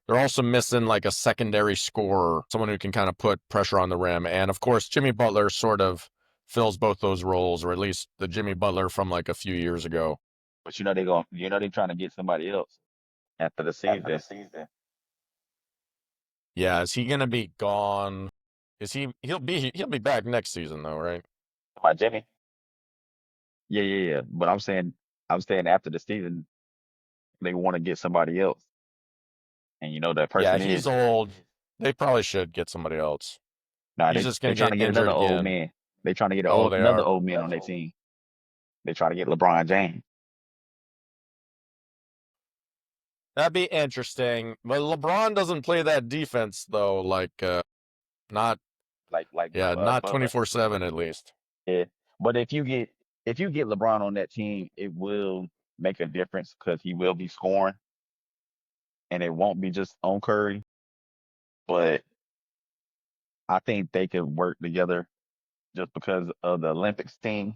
They're also missing like a secondary scorer, someone who can kind of put pressure on the rim. And of course, Jimmy Butler sort of fills both those roles, or at least the Jimmy Butler from like a few years ago. But they're trying to get somebody else after the season. Yeah, is he gonna be gone? Is he'll be back next season though, right? My Jimmy. Yeah, yeah, yeah. But I'm saying after the season, they want to get somebody else, and that Yeah, person he's is. old. They probably should get somebody else. Nah, He's they just they gonna trying get to get injured another old again. man. They trying to get Oh, they another are. old man on their team. They try to get LeBron James. That'd be interesting. But LeBron doesn't play that defense though. Like, not yeah, not Butler. 24/7 at least. Yeah, but if you get LeBron on that team, it will make a difference because he will be scoring, and it won't be just on Curry. But I think they could work together just because of the Olympics team.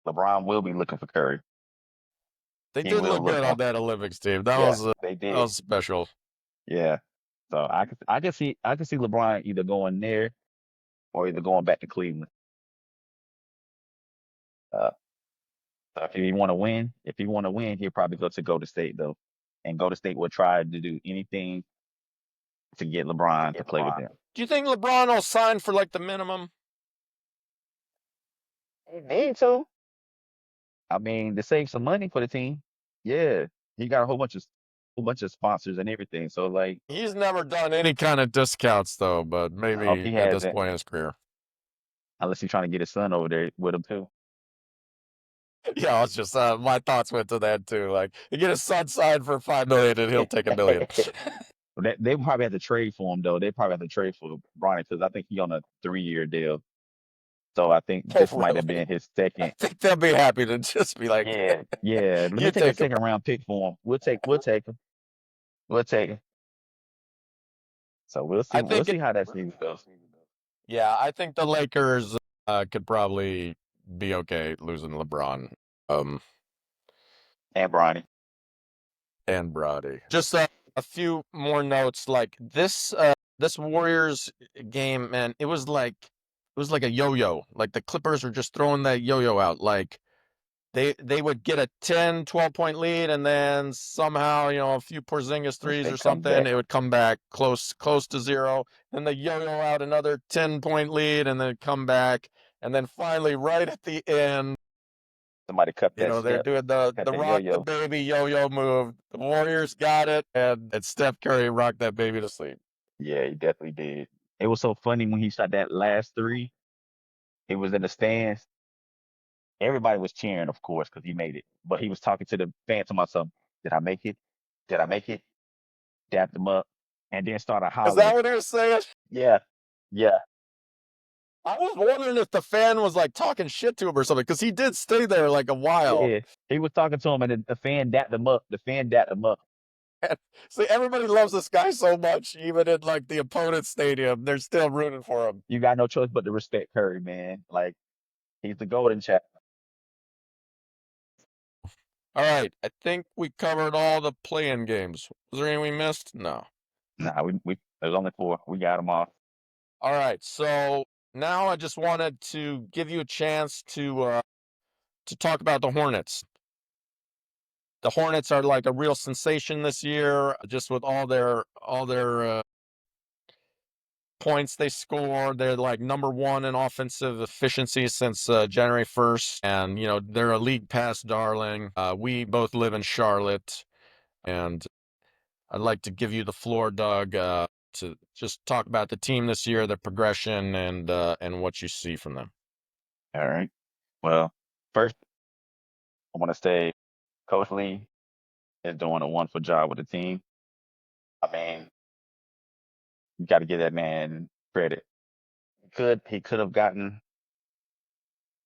LeBron will be looking for Curry. They He did will look look good on. on that Olympics team. Yeah, they That did. was special. Yeah. So I can see LeBron either going there or either going back to Cleveland. Uh, so if he want to win, he'll probably go to Golden State though, and Golden State will try to do anything to get LeBron to play with them. Do you think LeBron will sign for like the minimum? He need to. I mean, to save some money for the team. Yeah, he got a whole bunch of sponsors and everything. So like, He's never done any kind of discounts though, but no, maybe he at this hasn't, point in his career. unless he's trying to get his son over there with him too. Yeah, I was just my thoughts went to that too. Like, you get his son signed for 5 million, and he'll take 1 million. They probably have to trade for him though. They probably have to trade for Bronny because I think he on a 3 year deal. So I think Oh, this might have really? been his I second. think they'll be happy to just be like, Yeah, yeah. Let me you take a take him. second round pick for him. We'll take him. So I we'll think, see how that season goes. yeah, I think the Lakers could probably be okay losing LeBron, um, And Bronny. and Brody. Just a few more notes. Like this Warriors game, man, it was like a yo-yo. Like the Clippers were just throwing that yo-yo out. Like they would get a 10, 12 point lead, and then somehow, a few Porzingis threes They or come something, back. it would come back close to zero. Then they yo-yo out another 10 point lead, and then come back, and then finally, right at the end, Somebody cut that they're step, doing the cut the that rock the yo-yo. baby yo-yo move. The Warriors got it, and Steph Curry rocked that baby to sleep. Yeah, he definitely did. It was so funny when he shot that last three. He was in the stands. Everybody was cheering, of course, because he made it. But he was talking to the fans about something. Did I make it? Did I make it? Dapped him up, and then started Is that hollering. what he was saying? Yeah, yeah, I was wondering if the fan was like talking shit to him or something, because he did stay there like a while. yeah. He was talking to him, and the fan dapped him up. The fan dapped him up. See, everybody loves this guy so much, even in like the opponent's stadium, they're still rooting for him. You got no choice but to respect Curry, man. Like he's the golden child. All right, I think we covered all the play-in games. Was there any we missed? No. Nah, we there's only four. We got them all. All right, so now I just wanted to give you a chance to talk about the Hornets. The Hornets are like a real sensation this year, just with all their points they score. They're like number one in offensive efficiency since January 1st. And, they're a league pass darling. We both live in Charlotte. And I'd like to give you the floor, Doug, to just talk about the team this year, their progression, and what you see from them. All right. Well, first I want to say Coach Lee is doing a wonderful job with the team. I mean, you got to give that man credit. He could have gotten,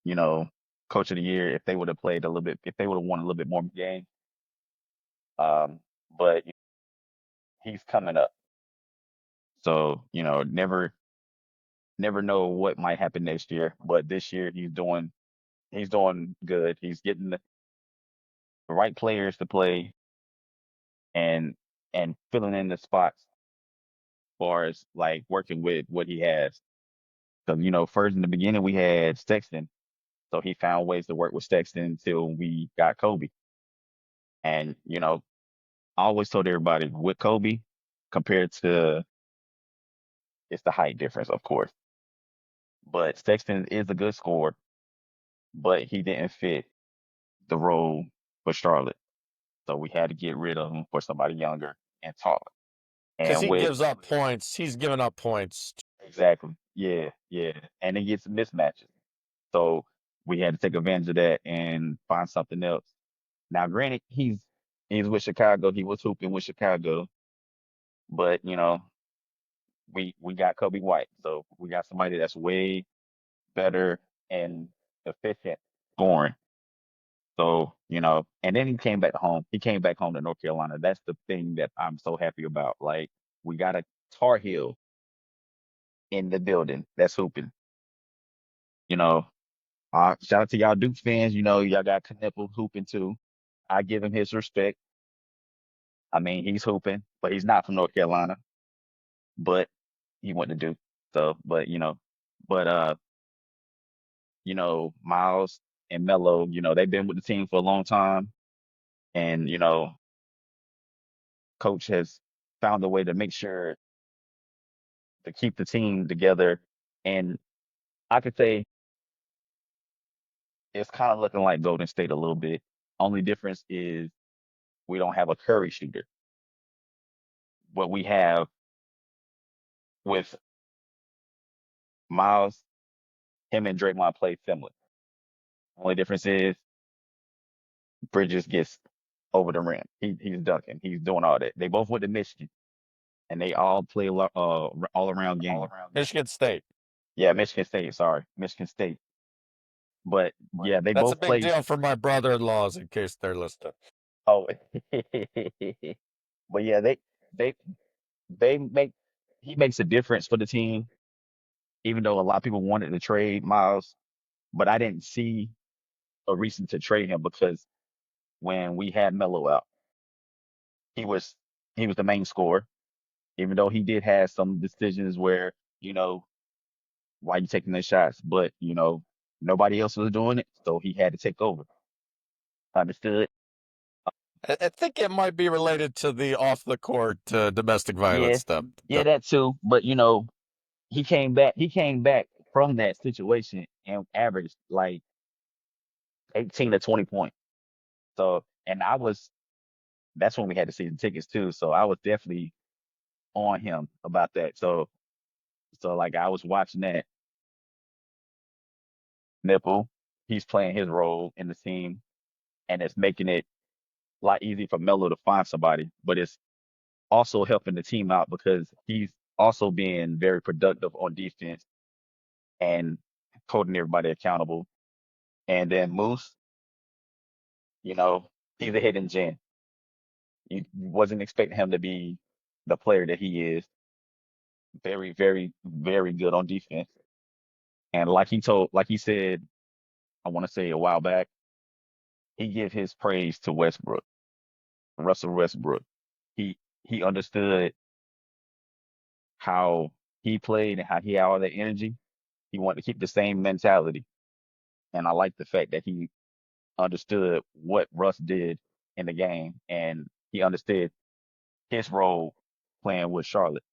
you know, Coach of the Year if they would have played a little bit, if they would have won a little bit more game. But he's coming up, so never know what might happen next year. But this year he's doing good. He's getting the right players to play and filling in the spots as far as like working with what he has. Because first in the beginning we had Sexton, so he found ways to work with Sexton until we got Kobe. And I always told everybody with Kobe compared to it's the height difference, of course. But Sexton is a good scorer. but he didn't fit the role for Charlotte. So we had to get rid of him for somebody younger and taller. Because And he with gives up points. He's giving up points. exactly, yeah, yeah, and it gets mismatches. So we had to take advantage of that and find something else. Now, granted, he's with Chicago. He was hooping with Chicago, but we got Kobe White, so we got somebody that's way better and efficient scoring. So, and then he came back home. He came back home to North Carolina. That's the thing that I'm so happy about. Like, we got a Tar Heel in the building that's hooping. You know, shout out to y'all Duke fans. Y'all got Knippel hooping too. I give him his respect. I mean, he's hooping, but he's not from North Carolina, but he went to Duke. So, but Miles and Melo, they've been with the team for a long time. And, coach has found a way to make sure to keep the team together. And I could say it's kind of looking like Golden State a little bit. Only difference is we don't have a Curry shooter. What we have with Miles, him and Draymond play similar. Only difference is Bridges gets over the rim. He's dunking. He's doing all that. They both went to Michigan, and they all play all around game. Michigan State. Yeah, Michigan State. Sorry, Michigan State. But yeah, they That's a both big play. deal for my brother-in-laws, in case they're listening. Oh, but yeah, they they make he makes a difference for the team. Even though a lot of people wanted to trade Miles, but I didn't see a reason to trade him because when we had Melo out, he was he was the main scorer. Even though he did have some decisions where you know why you taking the shots, but nobody else was doing it, so he had to take over. Understood? I think it might be related to the off-the-court domestic violence Yeah, stuff. yeah, that too. But he came back. He came back from that situation and averaged like 18 to 20 points. So, and that's when we had the season tickets too. So I was definitely on him about that. So like I was watching that nipple. He's playing his role in the team, and it's making it a lot easier for Melo to find somebody. But it's also helping the team out because he's also being very productive on defense and holding everybody accountable. And then Moose, you know, he's a hidden gem. You wasn't expecting him to be the player that he is. Very, very, very good on defense. And like he said, I want to say a while back, he give his praise to Westbrook, Russell Westbrook. He understood how he played and how he had all that energy. He wanted to keep the same mentality. And I like the fact that he understood what Russ did in the game and he understood his role playing with Charlotte.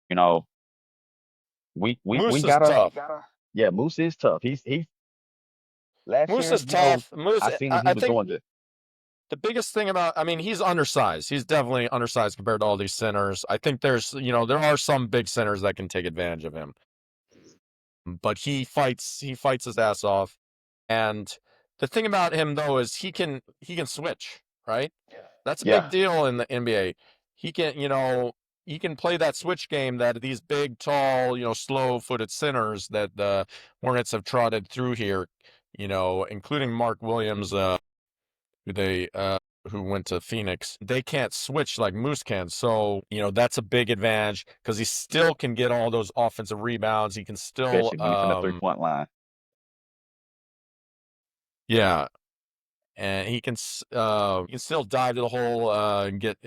You know, we Moose is gotta tough. yeah, Moose is tough. He's last Moose year, is tough. Moose, I seen I, he I was think doing good. the biggest thing about, I mean, he's undersized. He's definitely undersized compared to all these centers. I think there are some big centers that can take advantage of him, but he fights his ass off. And the thing about him though is he can switch, right? That's a big Yeah, deal in the NBA. He can play that switch game that these big, tall, slow-footed centers that the Hornets have trotted through here, including Mark Williams, who they who went to Phoenix. They can't switch like Moose can. So, that's a big advantage because he still can get all those offensive rebounds. He can still especially when he's from the 3-point line. yeah, and he can still dive to the hole and get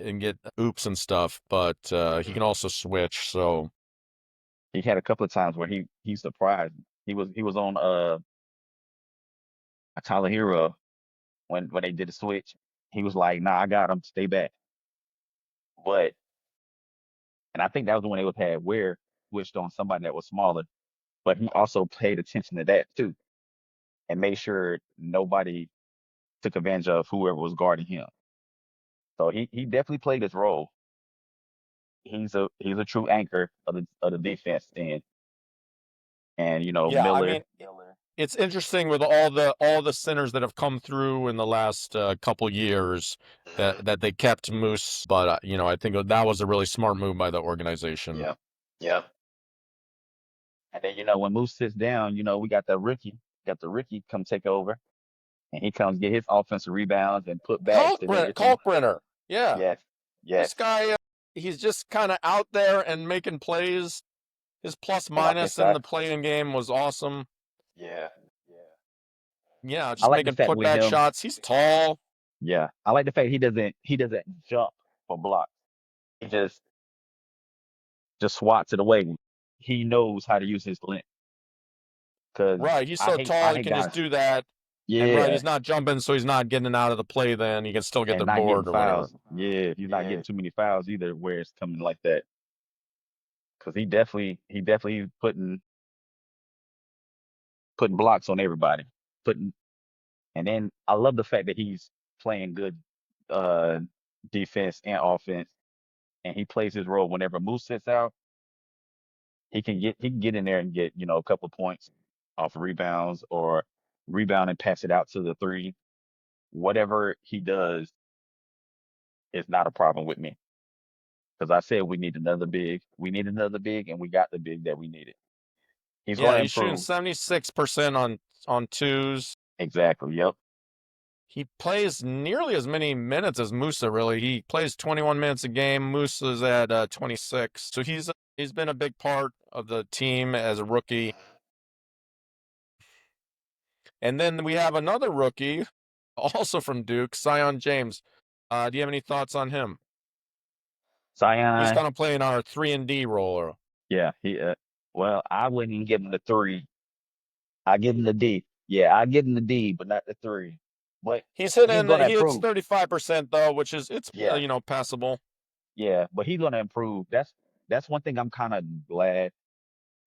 oops and stuff, but he can also switch. So He had a couple of times where he surprised. He was on a Tyler Hero when they did the switch. He was like, "Nah, I got him. Stay back." But and I think that was when they was had Ware switched on somebody that was smaller. but he also paid attention to that too and made sure nobody took advantage of whoever was guarding him. So he definitely played his role. He's a true anchor of the defense then. And Yeah, I Miller, mean, it's interesting with all the centers that have come through in the last couple years that they kept Moose, but I think that was a really smart move by the organization. yeah, yeah. And then when Moose sits down, we got the rookie come take over, and he comes get his offensive rebounds and put backs and everything. Kalkbrenner, yeah, Yes, this yes. guy, he's just kind of out there and making plays. His plus And off his minus in side, the playing game was awesome. yeah, yeah. Yeah, I just like the making fact with putback him. shots. He's tall. Yeah, I like the fact he doesn't jump for blocks. He just swats it away. He knows how to use his length. Cause Right, he's I so hate I tall he hate can just guys. do that. And right, Yeah, he's not jumping, so he's not getting out of the play. Then he can still get and the not getting board or whatever. fouls. Yeah, he's not getting too many fouls either where it's coming like that. Cause he definitely putting blocks on everybody. Putting And then I love the fact that he's playing good uh defense and offense, and he plays his role. Whenever Moose sits out, he can get in there and get a couple of points off of rebounds or rebound and pass it out to the three. Whatever he does is not a problem with me because I said we need another big. We need another big, and we got the big that we needed. He's going Yeah, to he's shooting improve. 76% on twos. Exactly. Yep. He plays nearly as many minutes as Musa. Really, he plays 21 minutes a game. Musa's at 26, so he's been a big part of the team as a rookie. And then we have another rookie, also from Duke, Sion James. Do you have any thoughts on him? He's Zion. going to play in our 3-and-D role. Yeah. Well, I wouldn't even give him the three. I give him the D. Yeah, I give him the D, but not the three. But He's he's hitting. gonna He hits improve. 35% though, which is it's Yeah, passable. yeah, but he's gonna improve. That's one thing I'm kind of glad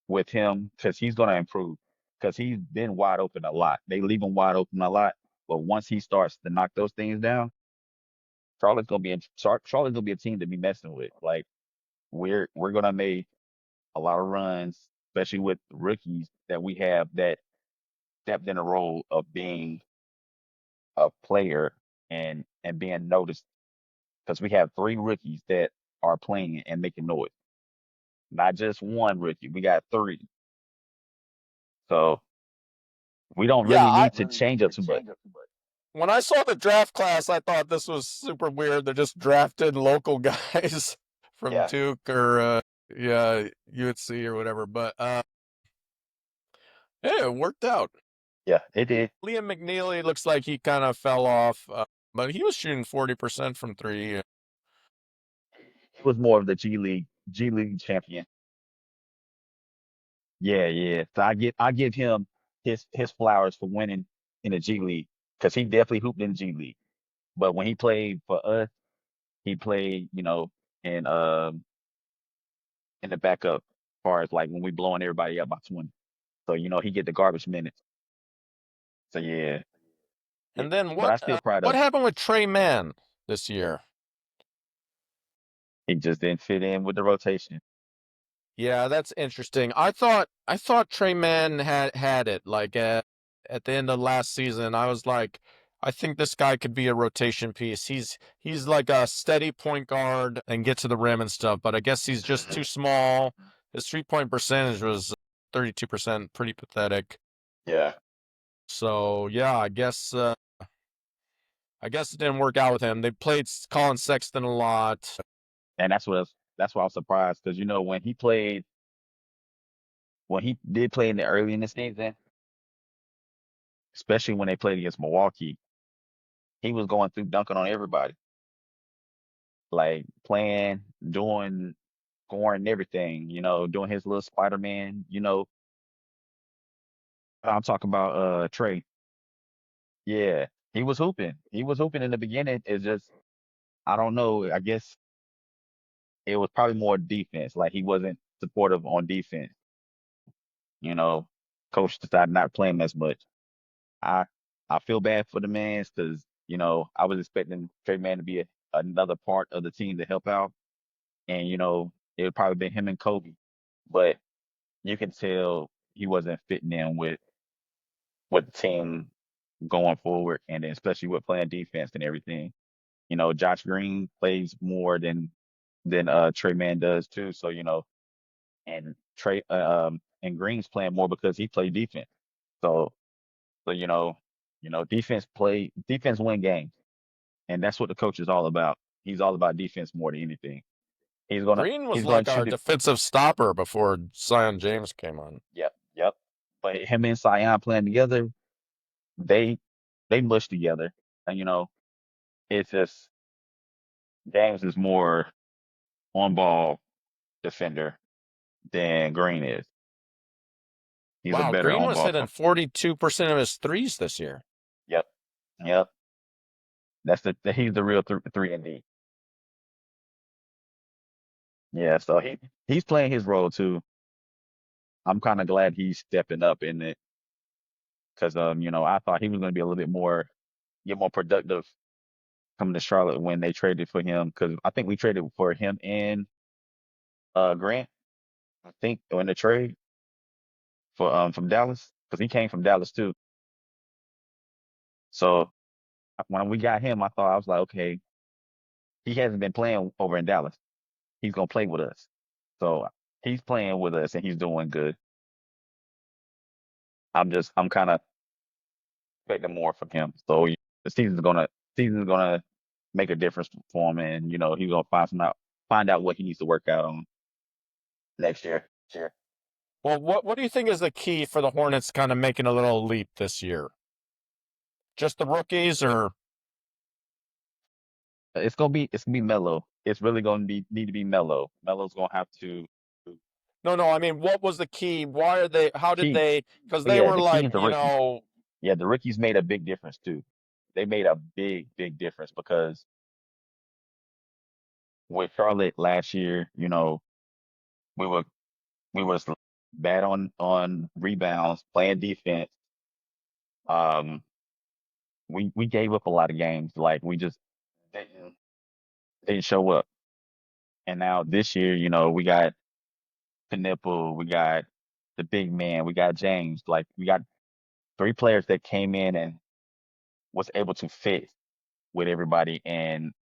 with him because he's gonna improve because he's been wide open a lot. They leave him wide open a lot, but once he starts to knock those things down, Charlotte's gonna be a team to be messing with. Like we're gonna make a lot of runs, especially with rookies that we have that stepped in a role of being a player and being noticed because we have three rookies that are playing and making noise. Not just one rookie. We got three. So we don't Yeah, really I need to change up too much. when I saw the draft class, I thought this was super weird. They just drafted local guys from Yeah. Duke or yeah, UNC or whatever. But yeah, it worked out. Yeah, it did. Liam McNeely looks like he kind of fell off, but he was shooting 40% from three. He was more of the G League champion. Yeah, yeah. So I give him his flowers for winning in the G League because he definitely hooped in the G League. But when he played for us, he played, in the backup, as far as like when we blowing everybody up by 20. So he get the garbage minutes. So yeah, yeah. And then But I still proud what of him. happened with Trey Mann this year? He just didn't fit in with the rotation. Yeah, that's interesting. I thought Trey Mann had it. Like at the end of last season, I was like, I think this guy could be a rotation piece. He's like a steady point guard and get to the rim and stuff, but I guess he's just too small. His 3-point percentage was 32%, pretty pathetic. Yeah. So yeah, I guess it didn't work out with him. They played Colin Sexton a lot. And that's why I was surprised because when he did play in the early in the season, especially when they played against Milwaukee, he was going through dunking on everybody, like playing, doing, scoring and everything. Doing his little Spider Man. I'm talking about Trey. Yeah, he was hooping. He was hooping in the beginning. It's just I don't know. I guess it was probably more defense. Like he wasn't supportive on defense. you know, coach decided not to play him as much. I I feel bad for the man because I was expecting Trey Man to be another part of the team to help out, and it would probably been him and Kobe, but you can tell he wasn't fitting in with the team going forward, and then especially with playing defense and everything. Josh Green plays more than Trey Man does too. So and Trey and Green's playing more because he played defense. So so defense win games, and that's what the coach is all about. He's all about defense more than anything. He's gonna Green was he's gonna like our shoot it. defensive stopper before Zion James came on. Yep, yep. But him and Sion playing together, they they mush together, and it's just James is more on ball defender than Green is. He's a Wow, better Green on was ball. hitting 42% of his threes this year. Yep, yep. He's the real three and D. Yeah, so he's playing his role too. I'm kind of glad he's stepping up in it because I thought he was going to be a little bit more get more productive coming to Charlotte when they traded for him because I think we traded for him and Grant. I think in the trade for from Dallas because he came from Dallas too. So when we got him, I was like, okay, he hasn't been playing over in Dallas. He's gonna play with us. So he's playing with us and he's doing good. I'm kind of expecting more from him. So the season's gonna make a difference for him, and he's gonna find out what he needs to work out on next year. Sure. Well, what do you think is the key for the Hornets kind of making a little leap this year? Just the rookies or It's gonna be mellow. It's really gonna need to be mellow. Melo's gonna have to no, I mean, what was the key? Why are they how did key. they because they Yeah, were the key like, is the rookies. Yeah, the rookies made a big difference too. They made a big difference because with Charlotte last year, we were we was bad on rebounds, playing defense. Um, we gave up a lot of games. Like we just didn't didn't show up. And now this year, we got Knipple, we got the big man, we got James. Like we got three players that came in and was able to fit with everybody and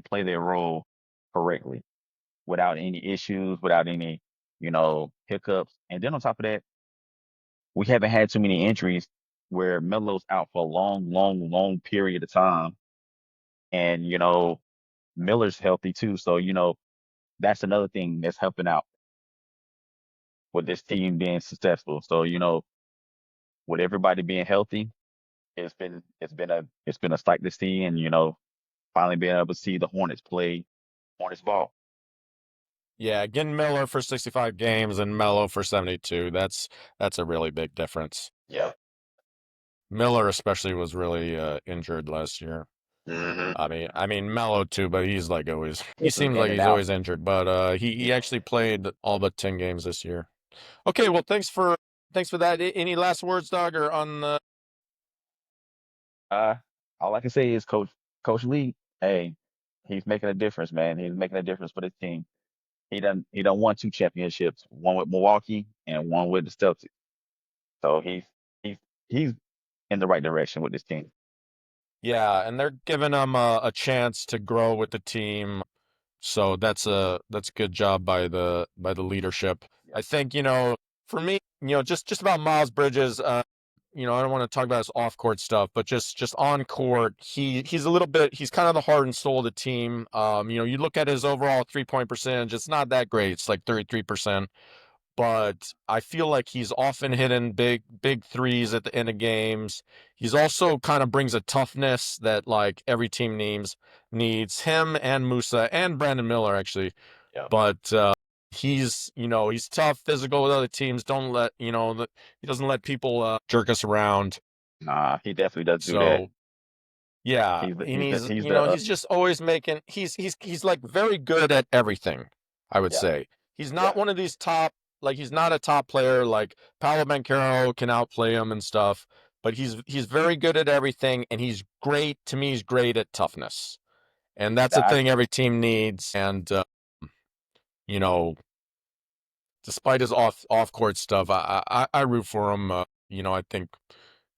play their role correctly without any issues, without any, hiccups. And then on top of that, we haven't had too many injuries where Melo's out for a long period of time. And, Miller's healthy too. So, that's another thing that's helping out with this team being successful. So, with everybody being healthy, it's been a sight to see and, finally being able to see the Hornets play Hornets ball. yeah, getting Miller for 65 games and Melo for 72. That's a really big difference. Yeah. Miller especially was really injured last year. Hmm. I mean Melo too, but he's like always he This is seems in like and he's out. always injured, but he Yeah. actually played all but 10 games this year. Okay, well thanks for that. Any last words, Doug, or on the Uh, all I can say is Coach Lee, hey, he's making a difference, man. He's making a difference for the team. He done won two championships, one with Milwaukee and one with the Celtics. So he's he's in the right direction with this team. yeah, and they're giving him a chance to grow with the team. So that's a good job by the leadership. Yep. I think, for me, just about Miles Bridges, I don't want to talk about his off court stuff, but just on court, he's kind of the heart and soul of the team. You look at his overall 3-point percentage, it's not that great. It's like 33%. But I feel like he's often hitting big threes at the end of games. He's also kind of brings a toughness that like every team needs him and Musa and Brandon Miller actually. Yep. But he's tough, physical with other teams. Don't let he doesn't let people jerk us around. Nah, he definitely does do that. So yeah, He's the and he's the he's he's you the know he's just always making he's like very good at everything. I would yeah, say he's not yeah. one of these top like he's not a top player. Like Paolo Banchero can outplay him and stuff, but he's very good at everything, and he's great to me. He's great at toughness, and that's a I, thing every team needs. And you know, despite his off court stuff, I root for him. I think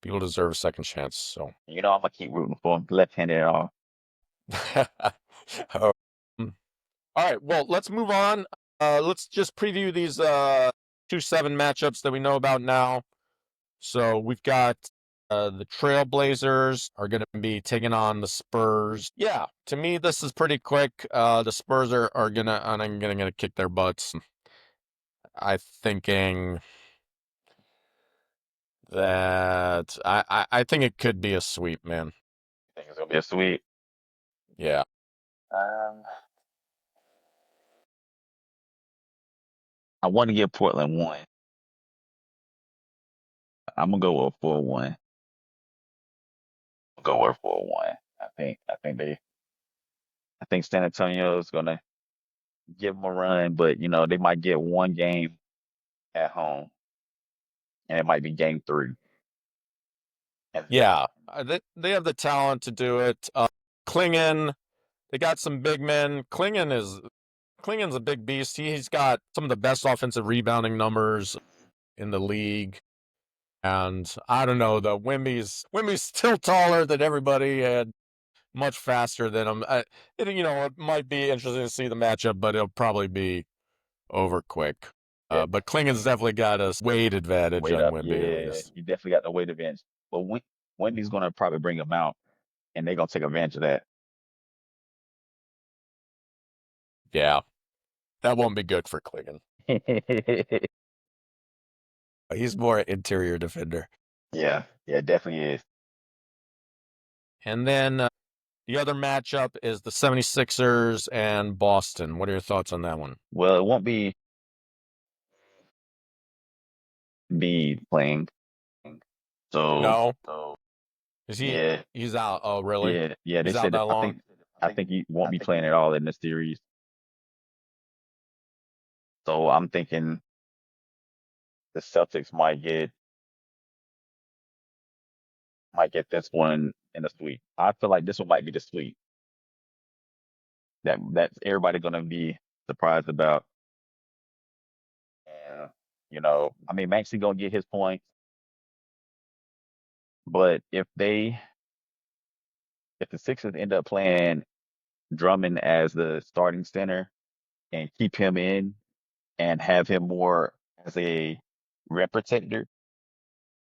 people deserve a second chance. So, I'm gonna keep rooting for him, left-handed at all. um, all right. Well, let's move on. Let's just preview these 2-7 matchups that we know about now. So we've got the Trailblazers are going to be taking on the Spurs. Yeah, to me this is pretty quick. The Spurs are gonna kick their butts. I'm thinking that I think it could be a sweep, man. I think it's gonna be a sweep. Yeah. Um, I want to give Portland one. I'm gonna go with 4-1. Go with 4-1. I think San Antonio is gonna give them a run, but they might get one game at home, and it might be game three. And Yeah, they have the talent to do it. Klingon, they got some big men. Klingon's a big beast. He's got some of the best offensive rebounding numbers in the league. And I don't know, the Wimby's still taller than everybody and much faster than him. It might be interesting to see the matchup, but it'll probably be over quick. yeah, But Klingon's definitely got a weight advantage weight on up. Wimby, at Yeah, least. you definitely got the weight advantage. But Wendy's gonna probably bring them out, and they're gonna take advantage of that. Yeah, that won't be good for Klingon. He's more an interior defender. Yeah, yeah, it definitely is. And then the other matchup is the 76ers and Boston. What are your thoughts on that one? Well, it won't be playing. So, No. Is he yeah, he's out? Oh, really? yeah. They He's out said that, that long? I think he won't be playing at all in the series. So I'm thinking the Celtics might get this one in the sweep. I feel like this one might be the sweep that's everybody gonna be surprised about. And I mean, Maxey gonna get his points, but if the Sixers end up playing Drummond as the starting center and keep him in and have him more as a rim protector,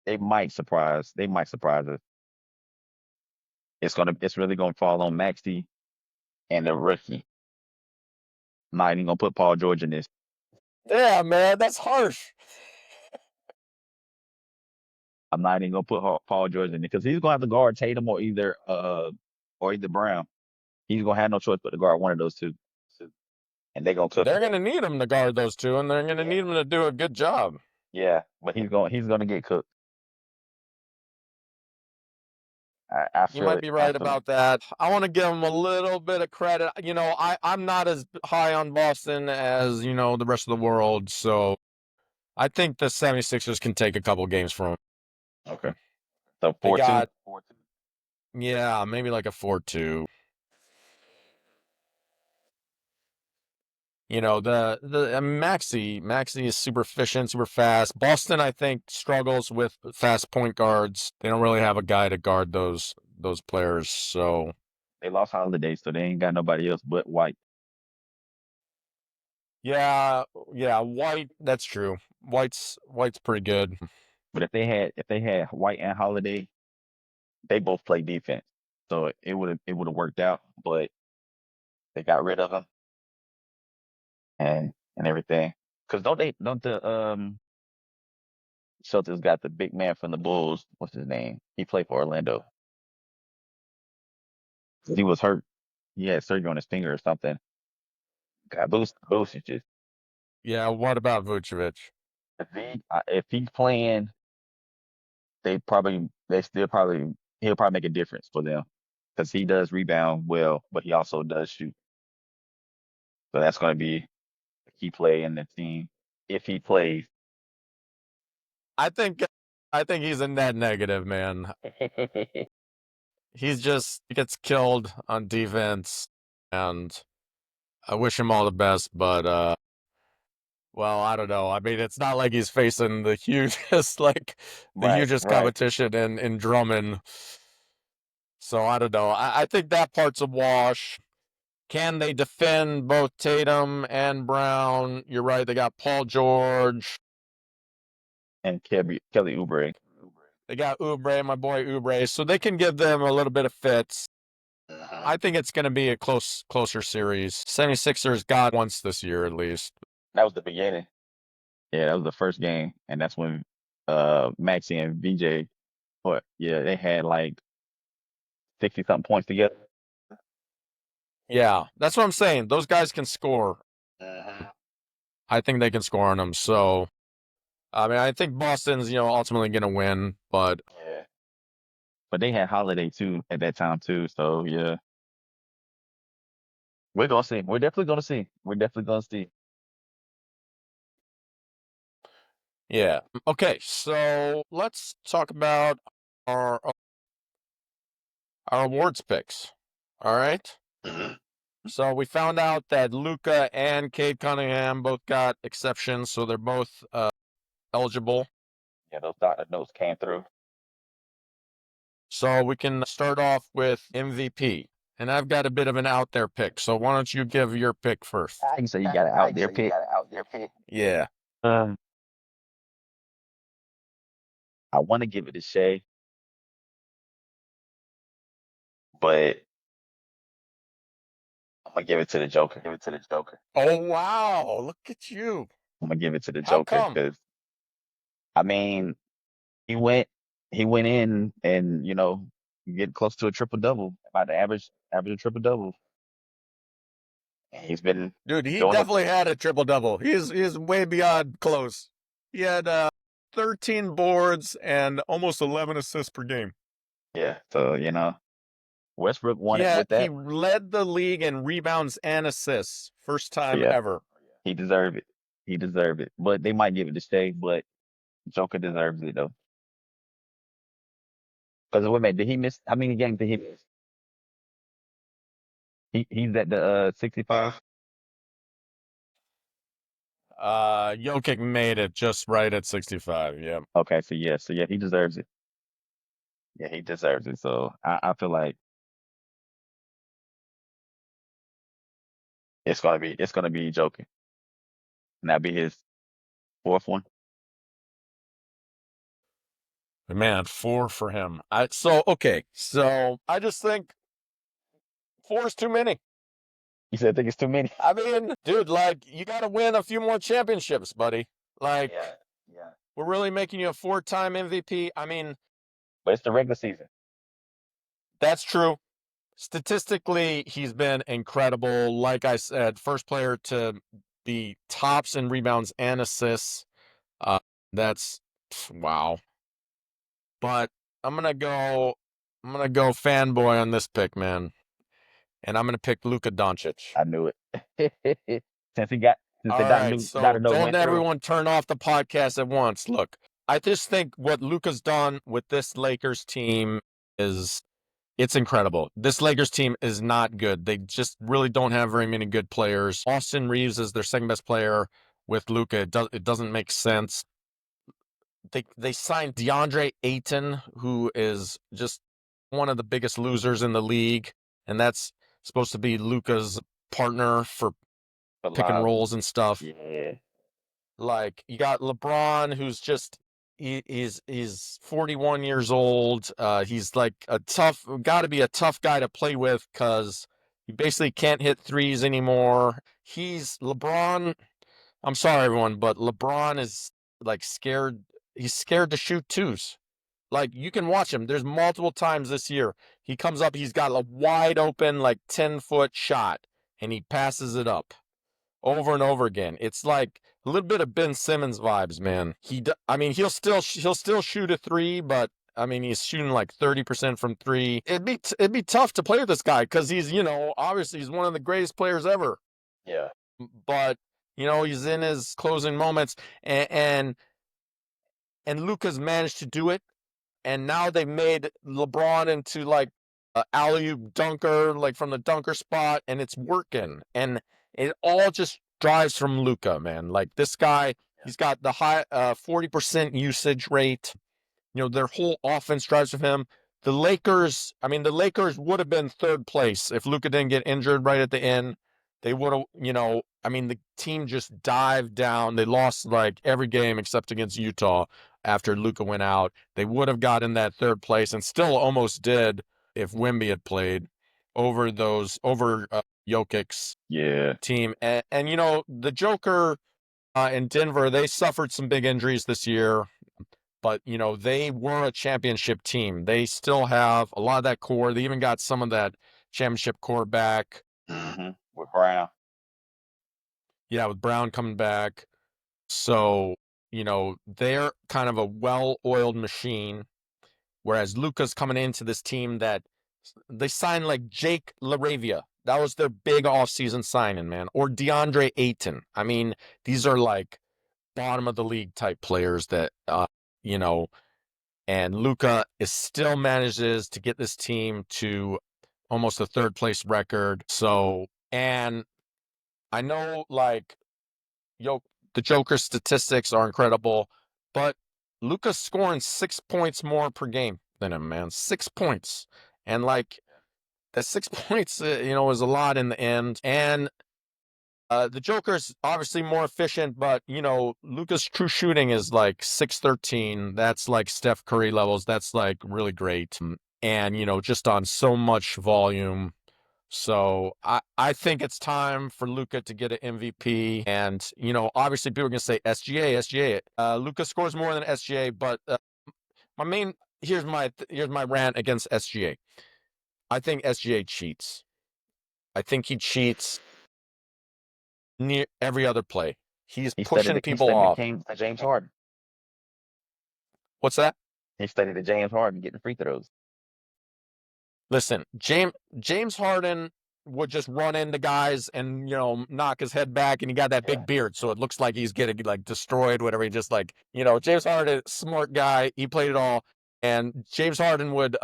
They might surprise us. It's really gonna fall on Maxey and the rookie. I'm not even gonna put Paul George in this. Yeah, man, that's harsh. I'm not even gonna put Paul George in it because he's gonna have to guard Tatum or either Brown. He's gonna have no choice but to guard one of those two, and they're gonna cook They're him. gonna need him to guard those two, and they're gonna Yeah, need him to do a good job. yeah, but he's gonna get cooked. I You feel might it. be I right feel it. about that. I want to give him a little bit of credit. I'm not as high on Boston as, the rest of the world. So I think the 76ers can take a couple games from him. Okay, so They 4-2. got, yeah, maybe like a 4-2. Maxi is super efficient, super fast. Boston, I think, struggles with fast point guards. They don't really have a guy to guard those players. So They lost Holiday, so they ain't got nobody else but White. yeah, yeah, White. That's true. White's pretty good. But if they had White and Holiday, they both play defense, so it would have worked out. But they got rid of him and everything. Cause don't the Celtics got the big man from the Bulls? What's his name? He played for Orlando. He was hurt. He had surgery on his finger or something. God, Boost is just Yeah. What about Vucevic? if he's playing, they still probably he'll probably make a difference for them because he does rebound well, but he also does shoot. So that's going to be a key play in the team. if he plays. I think he's a net negative, man. He gets killed on defense, and I wish him all the best, but well, I don't know. I mean, it's not like he's facing the hugest the Right, hugest right. competition in Drummond. So I don't know. I think that part's a wash. Can they defend both Tatum and Brown? You're right. They got Paul George. And Kelly Oubre. They got Oubre, my boy Oubre. So they can give them a little bit of fits. I think it's going to be a closer series. 76ers got once this year at least. That was the beginning. Yeah, that was the first game, and that's when Maxie and VJ, what? Yeah, they had like 60 something points together. Yeah, that's what I'm saying. Those guys can score. I think they can score on them. So, I mean, I think Boston's, ultimately going to win, but Yeah. But they had Holiday too at that time too. So yeah, we're gonna see. We're definitely gonna see. We're definitely gonna see. yeah. Okay, so let's talk about our awards picks. All right. So we found out that Luca and Cade Cunningham both got exceptions, so they're both eligible. Yeah, those doctor notes came through. So we can start off with MVP. And I've got a bit of an out there pick. So why don't you give your pick first? I can say you got it out there pick. Yeah. Um, I want to give it to Shay, but I'm gonna give it to the Joker. Oh, wow. Look at you. I'm gonna give it to the How Joker come? because I mean he went he went in and get close to a triple double, about the average a triple double. And he's been Dude, he doing it. definitely had a triple double. He's way beyond close. He had 13 boards and almost 11 assists per game. Yeah. So Westbrook won it with He that. led the league in rebounds and assists. First So time yeah, ever. he deserved it. He deserved it. But they might give it to Shay, but Joker deserves it though. Because wait a minute, did he miss? How many games did he miss? He's at the 65. Jokic made it just right at 65. Yeah. Okay, so yeah, he deserves it. Yeah, he deserves it. So I feel like it's gonna be Joker. And that'll be his fourth one. Man, 4 for him. Okay. So I just think 4 is too many. You said I think it's too many. I mean, dude, you got to win a few more championships, buddy. Like, Yeah, yeah. we're really making you a 4-time MVP. I mean, But it's the regular season. that's true. Statistically, he's been incredible. Like I said, first player to be tops in rebounds and assists. Uh, that's wow. But I'm gonna go. I'm gonna go fanboy on this pick, man, and I'm gonna pick Luka Doncic. I knew it. Since he got since the All right, so Dr. No don't went through. everyone turn off the podcast at once. Look, I just think what Luka's done with this Lakers team is it's incredible. This Lakers team is not good. They just really don't have very many good players. Austin Reeves is their second best player with Luka. It doesn't make sense. They signed DeAndre Ayton, who is just one of the biggest losers in the league, and that's supposed to be Luka's partner for For pick and live. rolls and stuff. Yeah. Like you got LeBron, who's just he's 41 years old. He's like got to be a tough guy to play with because he basically can't hit threes anymore. He's LeBron. I'm sorry, everyone, but LeBron is like scared. He's scared to shoot twos. Like you can watch him. There's multiple times this year he comes up. He's got a wide open 10-foot shot, and he passes it up over and over again. It's like a little bit of Ben Simmons vibes, man. I mean, he'll still shoot a three, but I mean, he's shooting like 30% from three. It'd be tough to play with this guy because he's obviously he's one of the greatest players ever. Yeah. But He's in his closing moments, and and Luka's managed to do it. And now they've made LeBron into like a alley-oop dunker, like from the dunker spot, and it's working. And it all just drives from Luka, man. Like this guy, he's got the high 40% usage rate. Their whole offense drives from him. The Lakers would have been third place if Luka didn't get injured right at the end. They would have, the team just dived down. They lost like every game except against Utah after Luka went out. They would have gotten that third place and still almost did if Wemby had played over Jokic's Yeah. team. And the Joker in Denver, they suffered some big injuries this year. But, they were a championship team. They still have a lot of that core. They even got some of that championship core back. With Brown. Yeah, with Brown coming back. So, they're kind of a well-oiled machine. Whereas Luka's coming into this team that they signed like Jake LaRavia. That was their big offseason signing, man. Or DeAndre Ayton. I mean, these are like bottom of the league type players that, and Luka is still manages to get this team to almost a third place record. So, and I know like the Joker statistics are incredible, but Luka's scoring 6 points more per game than him, man. 6 points. And like that 6 points, is a lot in the end. And the Joker's obviously more efficient, but Luka's true shooting is like 613. That's like Steph Curry levels. That's like really great. And just on so much volume. So I think it's time for Luka to get an MVP. And obviously people are gonna say SGA, SGA. Luka scores more than SGA, but my main here's my rant against SGA. I think SGA cheats. I think he cheats near every other play. He's pushing He people studied the off. King James Harden. What's that? He studied the James Harden getting free throws. Listen, James Harden would just run into guys and knock his head back, and he got that Yeah. big beard, so it looks like he's getting like destroyed, whatever. He just like James Harden, smart guy, he played it all, and James Harden would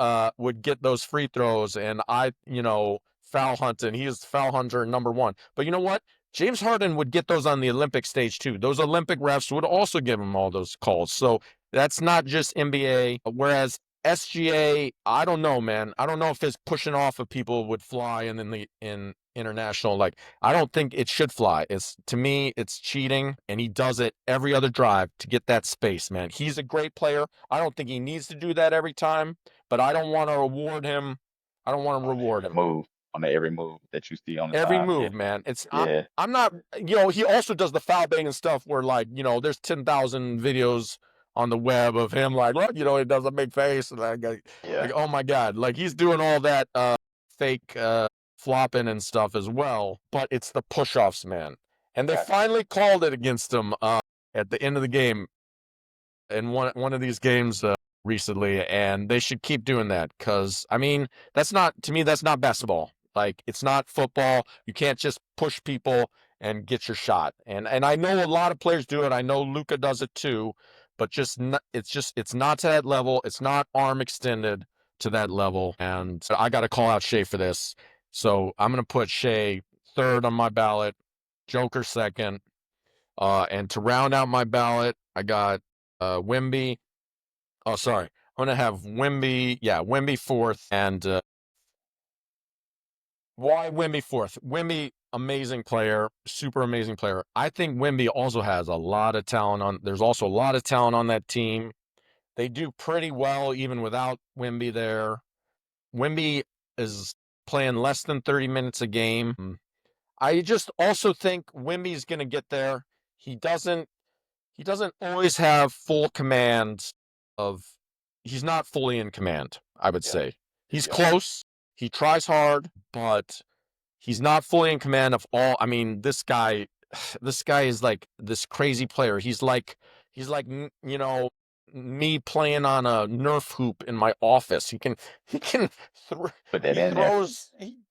get those free throws, and foul hunting. He is foul hunter number one. But you know what? James Harden would get those on the Olympic stage too. Those Olympic refs would also give him all those calls. So that's not just NBA. Whereas SGA, I don't know, man. I don't know if his pushing off of people would fly in international. Like, I don't think it should fly. To me, it's cheating, and he does it every other drive to get that space, man. He's a great player. I don't think he needs to do that every time, but I don't want to reward him. I don't want to On reward every him. move, on every move that you see on the Every time. Yeah. move, man. Yeah. I'm not. He also does the foul banging stuff where like there's 10,000 videos on the web of him like, look, he does a big face and Yeah. like oh my god, like he's doing all that fake flopping and stuff as well. But it's the push-offs, man. And they Gotcha. finally called it against him at the end of the game in one of these games recently, and they should keep doing that because that's not to me that's not basketball. Like it's not football. You can't just push people and get your shot. And I know a lot of players do it. I know Luka does it too, but it's not to that level. It's not arm extended to that level. And I got to call out Shea for this. So I'm gonna put Shea third on my ballot, Joker second, and to round out my ballot, I got Wemby. Oh, sorry. I'm gonna have Wemby. Yeah, Wemby fourth. And why Wemby fourth? Wemby, amazing player, super amazing player. I think Wemby also has a lot of talent on. There's also a lot of talent on that team. They do pretty well even without Wemby there. Wemby is playing less than 30 minutes a game. I just also think Wemby's gonna get there. He doesn't he doesn't always have full command of he's not fully in command, I would Yeah. say. He's Yeah. close, he tries hard, but he's not fully in command of all. This guy is like this crazy player. He's like me playing on a Nerf hoop in my office. He can Put that he in there.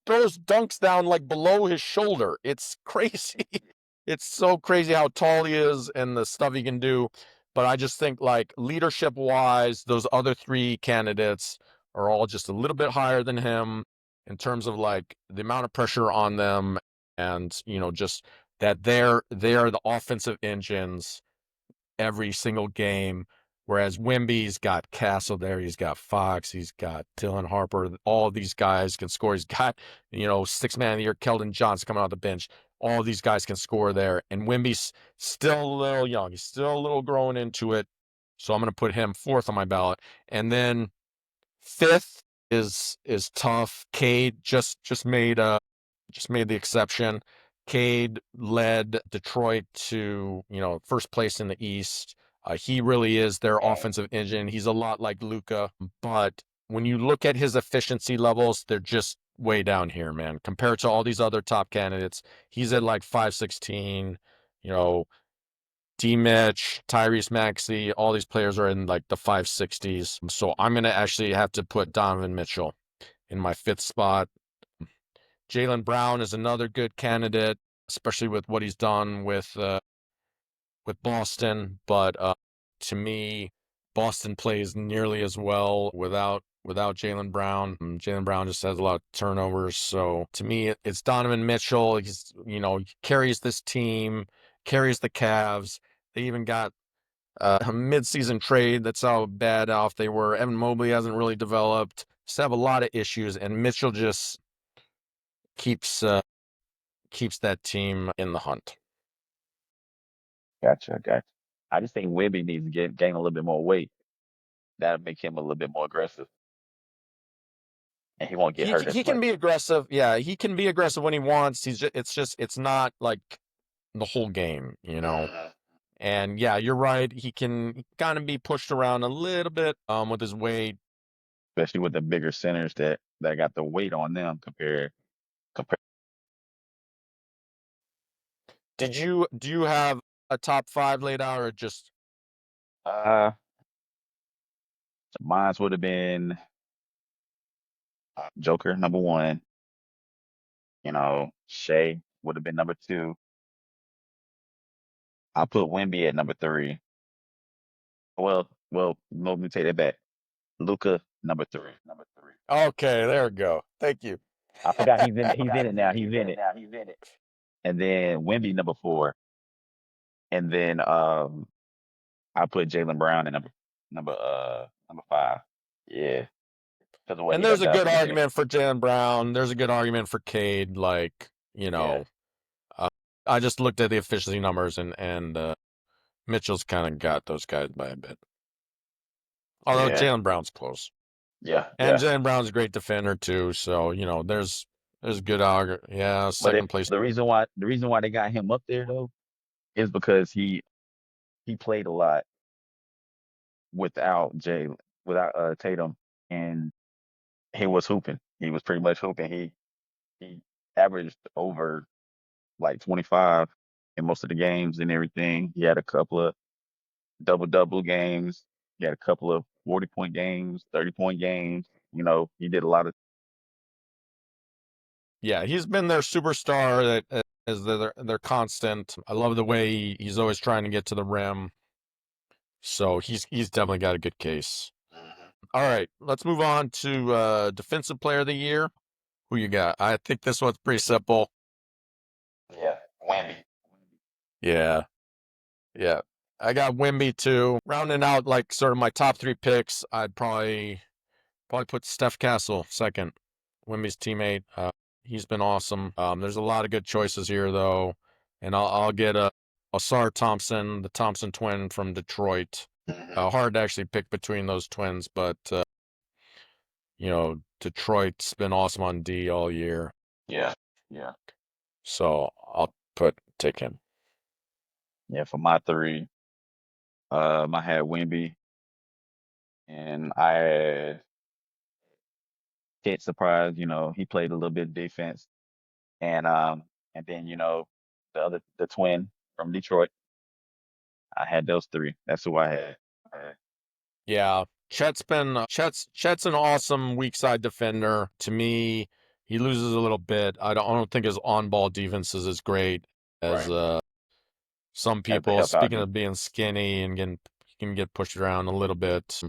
throws dunks down like below his shoulder. It's crazy. it's so crazy how tall he is and the stuff he can do. But I just think like leadership wise, those other three candidates are all just a little bit higher than him in terms of like the amount of pressure on them and just that they're the offensive engines every single game. Whereas Wimby's got Castle there, he's got Fox, he's got Dylan Harper. All of these guys can score. He's got, six man of the year, Keldon Johnson coming off the bench. All these guys can score there. And Wimby's still a little young. He's still a little growing into it. So I'm going to put him fourth on my ballot. And then fifth is tough. Cade just made the exception. Cade led Detroit to, first place in the East. He really is their offensive engine. He's a lot like Luka, but when you look at his efficiency levels, they're just way down here, man. Compared to all these other top candidates, he's at like 516. You know, D Mitch, Tyrese Maxey, all these players are in like the 560s. So I'm gonna actually have to put Donovan Mitchell in my fifth spot. Jaylen Brown is another good candidate, especially with what he's done with Boston. But to me, Boston plays nearly as well without Jaylen Brown. Jaylen Brown just has a lot of turnovers. So to me, it's Donovan Mitchell. He's he carries this team, carries the Cavs. They even got a mid-season trade. That's how bad off they were. Evan Mobley hasn't really developed. Just have a lot of issues, and Mitchell just keeps keeps that team in the hunt. Gotcha. I just think Wimby needs to gain a little bit more weight. That'll make him a little bit more aggressive, and he won't get He hurt as he can much. be aggressive. Yeah, he can be aggressive when he wants. It's not like the whole game. Mhm. And yeah, you're right. He can kind of be pushed around a little bit with his weight. Especially with the bigger centers that got the weight on them compared. Do you have a top five laid out or just Uh, Mine would have been Joker number one. Shea would have been number two. I put Wimby at number three. Well, no, let me take that back. Luca number three. okay? There we go. Thank you. I forgot he's in it now. He's in it. And then Wimby number four. And then I put Jaylen Brown at number five. Yeah, because of what And he there's done a done good for the team. argument for Jalen Brown. There's a good argument for Cade. Yeah, Uh, I just looked at the efficiency numbers and Mitchell's kind of got those guys by a bit. Although yeah, Jalen Brown's close, and yeah. Jalen Brown's a great defender too. So there's good argument. Yeah, But second place. the reason why they got him up there though is because he played a lot without Tatum, and he was hooping. He was pretty much hooping. He averaged over like 25 in most of the games and everything. He had a couple of double games. He had a couple of 40-point games, 30-point games. He did a lot of. Yeah, he's been their superstar. That is their constant. I love the way he's always trying to get to the rim. So he's definitely got a good case. Mhm. All right, let's move on to defensive player of the year. Who you got? I think this one's pretty simple. Yeah, Wemby. Yeah, yeah. I got Wimby too. Rounding out like sort of my top three picks, I'd probably put Steph Castle second. Wimby's teammate. He's been awesome. There's a lot of good choices here though, and I'll get a Osar Thompson, the Thompson twin from Detroit. Mhm. Hard to actually pick between those twins, but Detroit's been awesome on D all year, Yeah, yeah, so I'll take him. yeah. For my three, I had Wemby, and I had Kid Surprise. He played a little bit of defense, and then the twin from Detroit. I had those three. That's who I had. Yeah, Chet's an awesome weak side defender. To me, he loses a little bit. I don't think his on ball defense is as great as Right. some Had to people, help out speaking him. of being skinny and can get pushed around a little bit.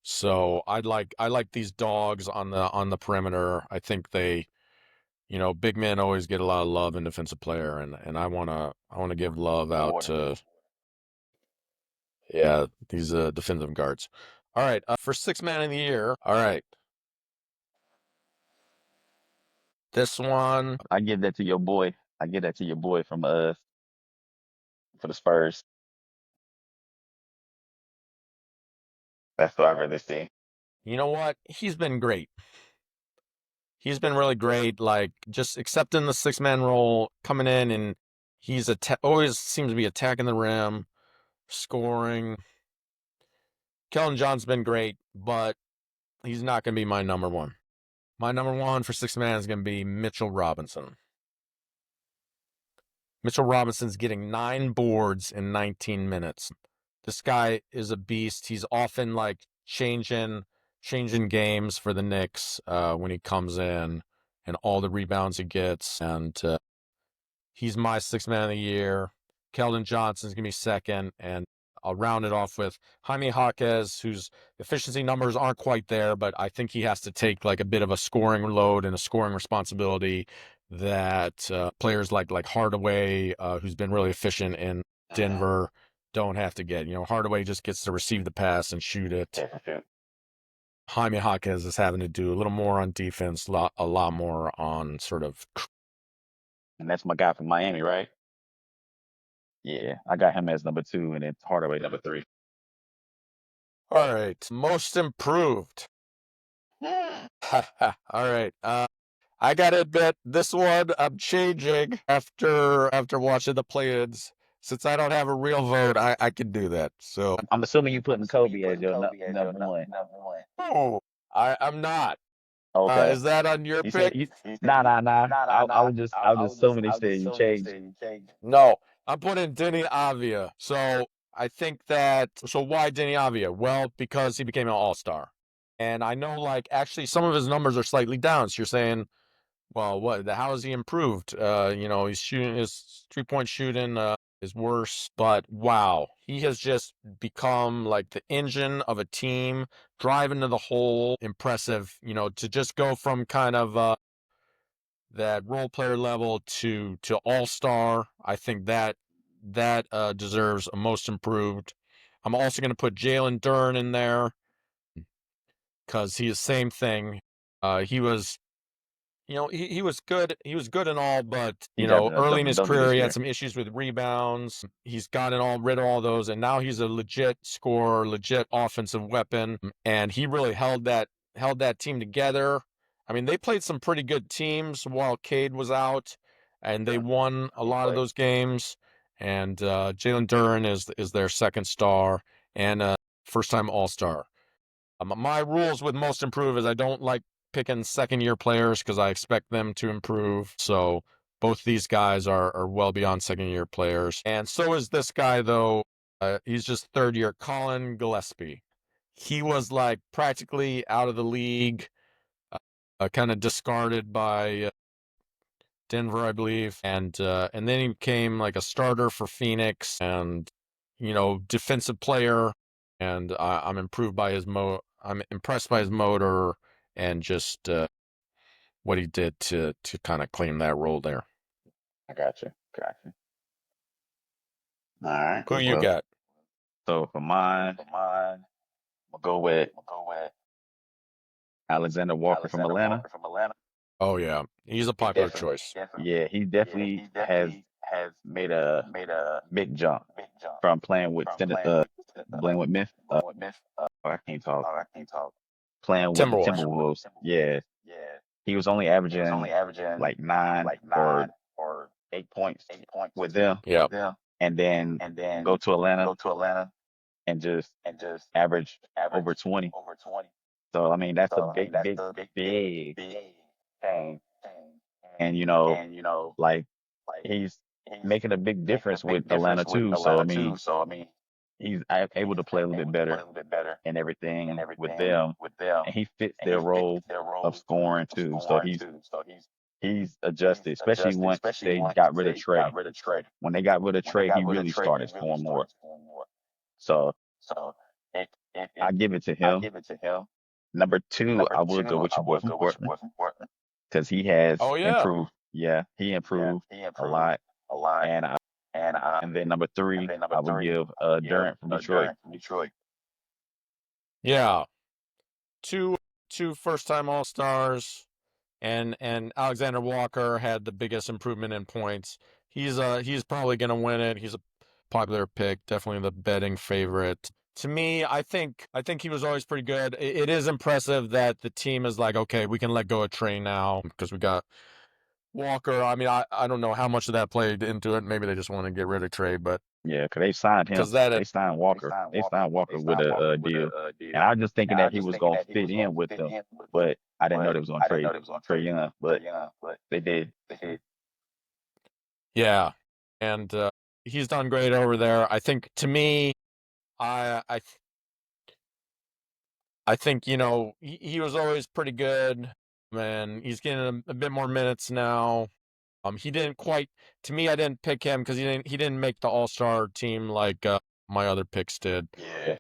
So I like these dogs on the perimeter. I think big men always get a lot of love in defensive player, and I wanna give love out Award. to yeah these defensive guards. All right, for six man of the year. All right, this one. I give that to your boy. I give that to your boy from for the Spurs. That's what I really see. You know what? He's been great. He's been really great. Like just accepting the six man role, coming in, and he's always seems to be attacking the rim, scoring. Kellen John's been great, but he's not going to be my number one. My number one for six man is going to be Mitchell Robinson. Mitchell Robinson's getting 9 boards in 19 minutes. This guy is a beast. He's often like changing games for the Knicks when he comes in, and all the rebounds he gets. And he's my six man of the year. Keldon Johnson's going to be second. And I'll round it off with Jaime Jaquez, whose efficiency numbers aren't quite there, but I think he has to take like a bit of a scoring load and a scoring responsibility that players like Hardaway, who's been really efficient in Mhm. Denver, don't have to get. Hardaway just gets to receive the pass and shoot it. Yeah, for sure. Jaime Jaquez is having to do a little more on defense, a lot more on sort of. And that's my guy from Miami, right? Yeah, I got him as number two, and it's Hardaway number three. All right, most improved. All right. I gotta admit, this one I'm changing after watching the play-ins. Since I don't have a real vote, I can do that. So, I'm assuming you putting Kobe as your number one. oh, I'm not. Okay. Is that on your You said pick? you nah. I was just assuming they said you changed. No, I'm putting Denny Avia. So why Denny Avia? Well, because he became an all-star. And I know like actually some of his numbers are slightly down. So you're saying, well, how has he improved? He's shooting his 3-point shooting is worse, but wow, he has just become like the engine of a team, driving to the hole. Impressive, to just go from kind of that role player level to all star. I think that deserves a most improved. I'm also going to put Jalen Duren in there because he is same thing. He was he was good. He was good and all, but He's having a early in double his double career, this he had year. some issues with rebounds. He's gotten rid of all those, and now he's a legit scorer, legit offensive weapon, and he really held that team together. I mean, they played some pretty good teams while Cade was out, and they Sure. won a He lot of played. those games. And Jalen Duren is their second star and first time All Star. My rules with most improve is I don't like picking second year players because I expect them to improve. So both these guys are well beyond second year players. And so is this guy, though. He's just third year. Colin Gillespie. He was like practically out of the league, kind of discarded by Denver, I believe, and then he became like a starter for Phoenix, and defensive player, and I'm improved by I'm impressed by his motor and just what he did to kind of claim that role there. I got you. Got you. All right. Who you Well, got? so for mine, I'll go with Alexander Walker from Atlanta. Oh yeah, he's a He popular definitely, choice. yeah, he definitely has made a big jump from playing with Myth. I can't talk. Playing with the Timberwolves. Timberwolves. Yeah, he was only averaging like 9 or 8 points with them, Yeah. and then go to Atlanta and just average over 20. So I mean, that's a big change. And like he's making a big difference with Atlanta too. So I mean, he's able to play a little bit better and everything with them, and he fits their role of scoring too. So He's adjusted, especially once they got rid of Trey. When they got rid of Trey, he really started scoring more. So I give it to him. Number two, I would go with your boy from Portland because he has Oh yeah. improved. Yeah, he improved a lot. And and then number three, I would give Durant from Detroit. Yeah. Two two first time All Stars, and Alexander Walker had the biggest improvement in points. He's probably gonna win it. He's a popular pick, definitely the betting favorite. To me, I think he was always pretty good. It is impressive that the team is like, okay, we can let go of Trey now because we got Walker. I mean, I don't know how much of that played into it. Maybe they just want to get rid of Trey, but Yeah, because they signed him. because that They signed Walker. They signed Walker with a deal. And I was just thinking that he was going to fit in with them, but I didn't know they was going to trade Trey Young. But they did. yeah, and he's done great over there. I think to me, I I think he was always pretty good, and he's getting a bit more minutes now. He didn't quite. To me, I didn't pick him because he didn't make the All Star team like my other picks did. Yeah.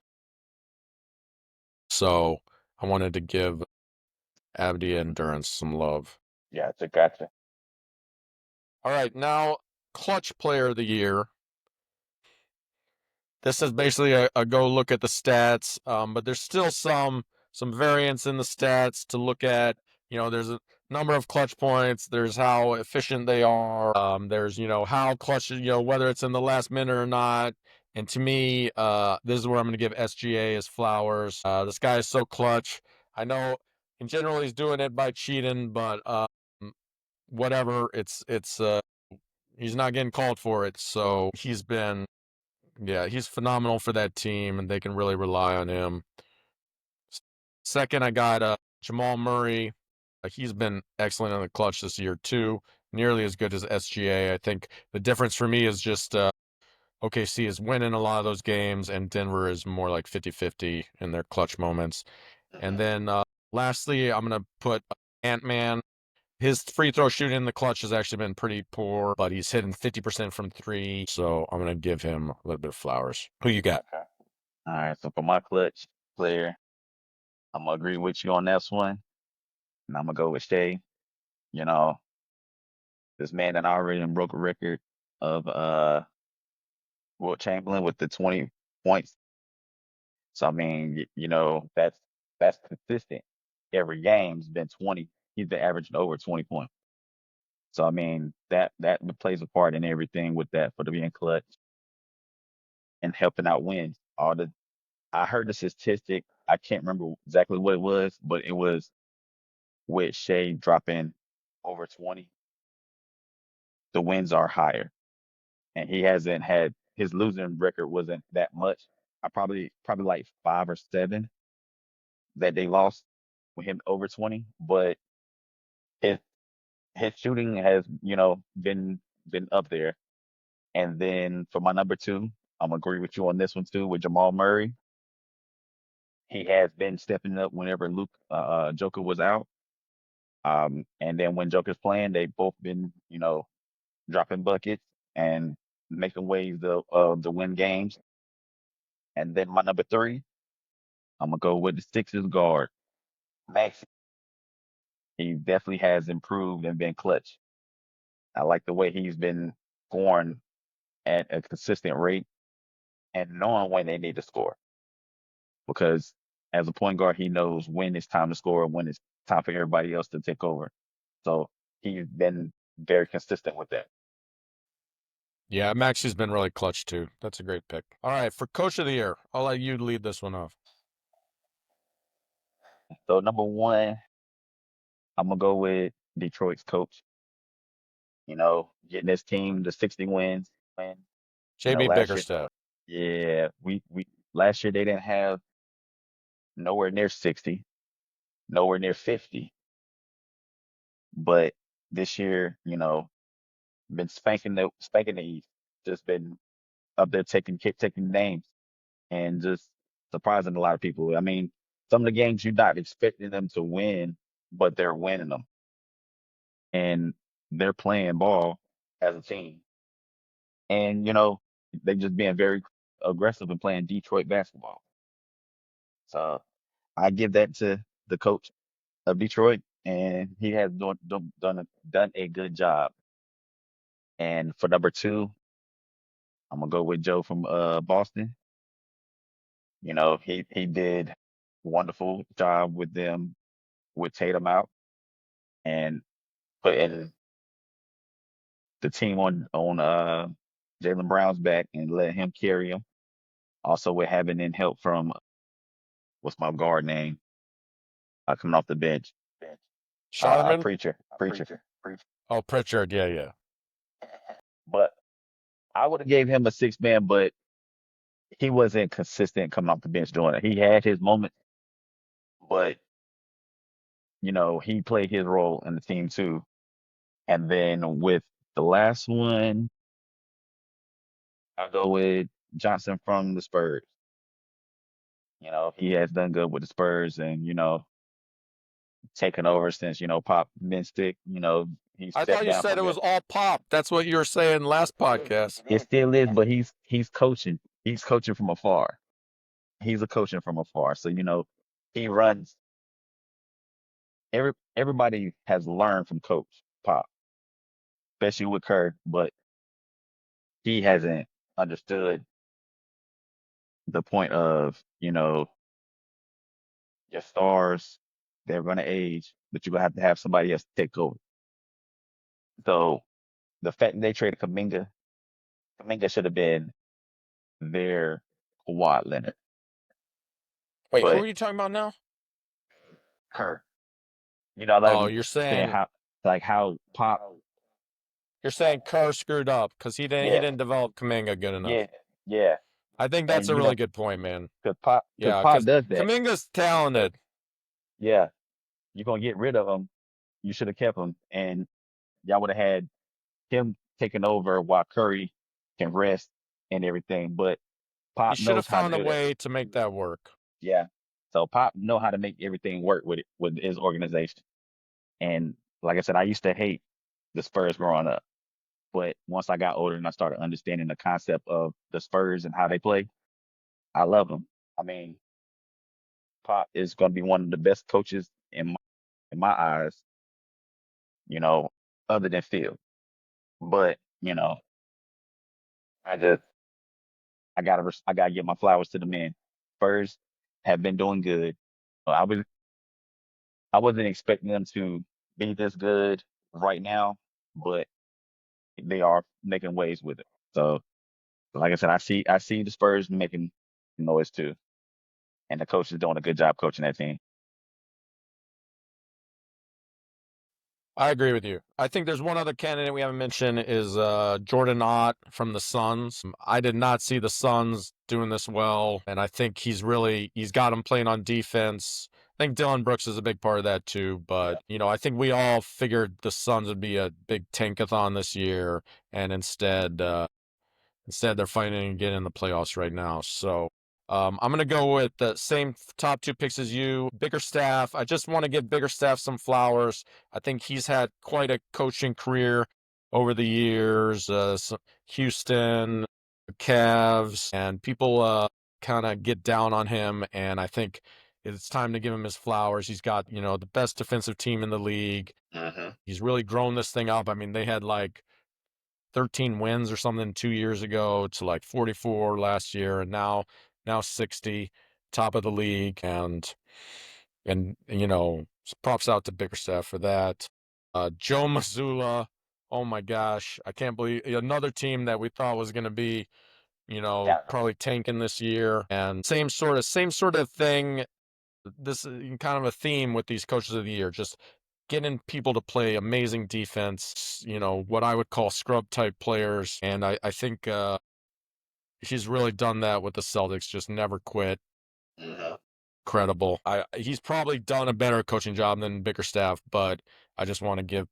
So I wanted to give Abdi and Durant some love. Gotcha. All right, now clutch player of the year. This is basically a go look at the stats, but there's still some variance in the stats to look at. There's a number of clutch points. There's how efficient they are. There's how clutch, whether it's in the last minute or not. And to me, this is where I'm going to give SGA his flowers. This guy is so clutch. I know in general he's doing it by cheating, but whatever. It's he's not getting called for it, so he's phenomenal for that team, and they can really rely on him. Second, I got Jamal Murray. He's been excellent in the clutch this year too, nearly as good as SGA. I think the difference for me is just OKC is winning a lot of those games, and Denver is more like 50-50 in their clutch moments. And Hmm. then lastly, I'm going to put Ant-Man. His free throw shooting in the clutch has actually been pretty poor, but he's hitting 50% from three, so I'm going to give him a little bit of flowers. Who you got? All right. So for my clutch player, I'm going to agree with you on this one. And I'm going to go with Shea. You know, this man that already broke a record of Will Chamberlain with the 20 points. So I mean, that's consistent. Every game's been 20. He's been averaging over 20 points. So I mean, that plays a part in everything with that for the being clutch and helping out wins. All the I heard the statistic. I can't remember exactly what it was, but it was with Shea dropping over 20, the wins are higher. And he hasn't had his losing record wasn't that much. I probably like 5 or 7 that they lost with him over 20, but his his shooting has, been up there. And then for my number two, I'm agree with you on this one too with Jamal Murray. He has been stepping up whenever Luke Joker was out. And then when Joker's playing, they've both been, dropping buckets and making ways to win games. And then my number three, I'm gonna go with the Sixers guard, Max. He definitely has improved and been clutch. I like the way he's been scoring at a consistent rate and knowing when they need to score. Because as a point guard, he knows when it's time to score and when it's time for everybody else to take over. So he's been very consistent with that. Yeah, Maxi's been really clutch too. That's a great pick. All right, for coach of the year, I'll let you lead this one off. So number one, I'm gonna go with Detroit's coach. Getting this team to 60 wins. JB Last year, Bickerstaff. yeah, we last year they didn't have nowhere near 60, nowhere near 50, but this year, been spanking the East, just been up there taking names and just surprising a lot of people. I mean, some of the games you're not expecting them to win, but they're winning them. and they're playing ball as a team. And, they just being very aggressive and playing Detroit basketball. So I give that to the coach of Detroit, and he has done a good job. And for number two, I'm gonna go with Joe from Boston. He did wonderful job with them with Tatum out and putting the team on Jalen Brown's back and let him carry him. Also with having in help from what's my guard name coming off the bench, Sharman? Preacher. Oh, Pritchard. Yeah, yeah. But I would have gave him a six man, but he wasn't consistent coming off the bench doing it. He had his moments, but he played his role in the team too. And then with the last one, I'll go with Johnson from the Spurs. He has done good with the Spurs and, taken over since, Pop Mystic, he I stepped thought you down said from it there. was all pop. That's what you were saying last podcast. It still is, but he's coaching. He's coaching from afar. He's a coaching from afar. So, he runs everybody has learned from Coach Pop, especially with Kerr, but he hasn't understood the point of, your stars, they're gonna age, but you're gonna have to have somebody else take over. So the fact that they traded Kaminga should have been their Kawhi Leonard. Wait, who But are you talking about now? Kerr, Oh, like saying how Pop, you're saying Kerr screwed up because he yeah, didn't develop Kaminga good enough. yeah, yeah, I think that's and a really good point, man. because Yeah, Pop because does that. Kaminga's talented. Yeah, you're gonna get rid of him. You should have kept him, and y'all would have had him taking over while Curry can rest and everything. But He Pop should have knows how to found a do that. way to make that work. Yeah. So Pop know how to make everything work with his organization. And like I said, I used to hate the Spurs growing up. But once I got older and I started understanding the concept of the Spurs and how they play, I love them. I mean, Pop is going to be one of the best coaches in my eyes, you know, other than Phil. But I just I gotta give my flowers to the men. Spurs have been doing good. I wasn't expecting them to be this good right now, but they are making waves with it. So, like I said, I see the Spurs making noise too, and the coach is doing a good job coaching that team. I agree with you. I think there's one other candidate we haven't mentioned is Jordan Ott from the Suns. I did not see the Suns doing this well, and I think he's got them playing on defense. I think Dylan Brooks is a big part of that too, but Yeah. I think we all figured the Suns would be a big tankathon this year, and instead, they're fighting again in the playoffs right now. So I'm going to go with the same top two picks as you. Bickerstaff. I just want to give Bickerstaff some flowers. I think he's had quite a coaching career over the years. Houston, Cavs, and people kind of get down on him. And I think it's time to give him his flowers. He's got, the best defensive team in the league. Hmm. He's really grown this thing up. I mean, they had like 13 wins or something 2 years ago to like 44 last year, and now 60, top of the league, and props out to Bickerstaff for that. Joe Mazzulla, oh my gosh, I can't believe another team that we thought was going to be Yeah. probably tanking this year, and same sort of thing. This is kind of a theme with these coaches of the year, just getting people to play amazing defense, what I would call scrub type players. And I think he's really done that with the Celtics, just never quit. Hmm. Credible. He's probably done a better coaching job than Bickerstaff, but I just want to give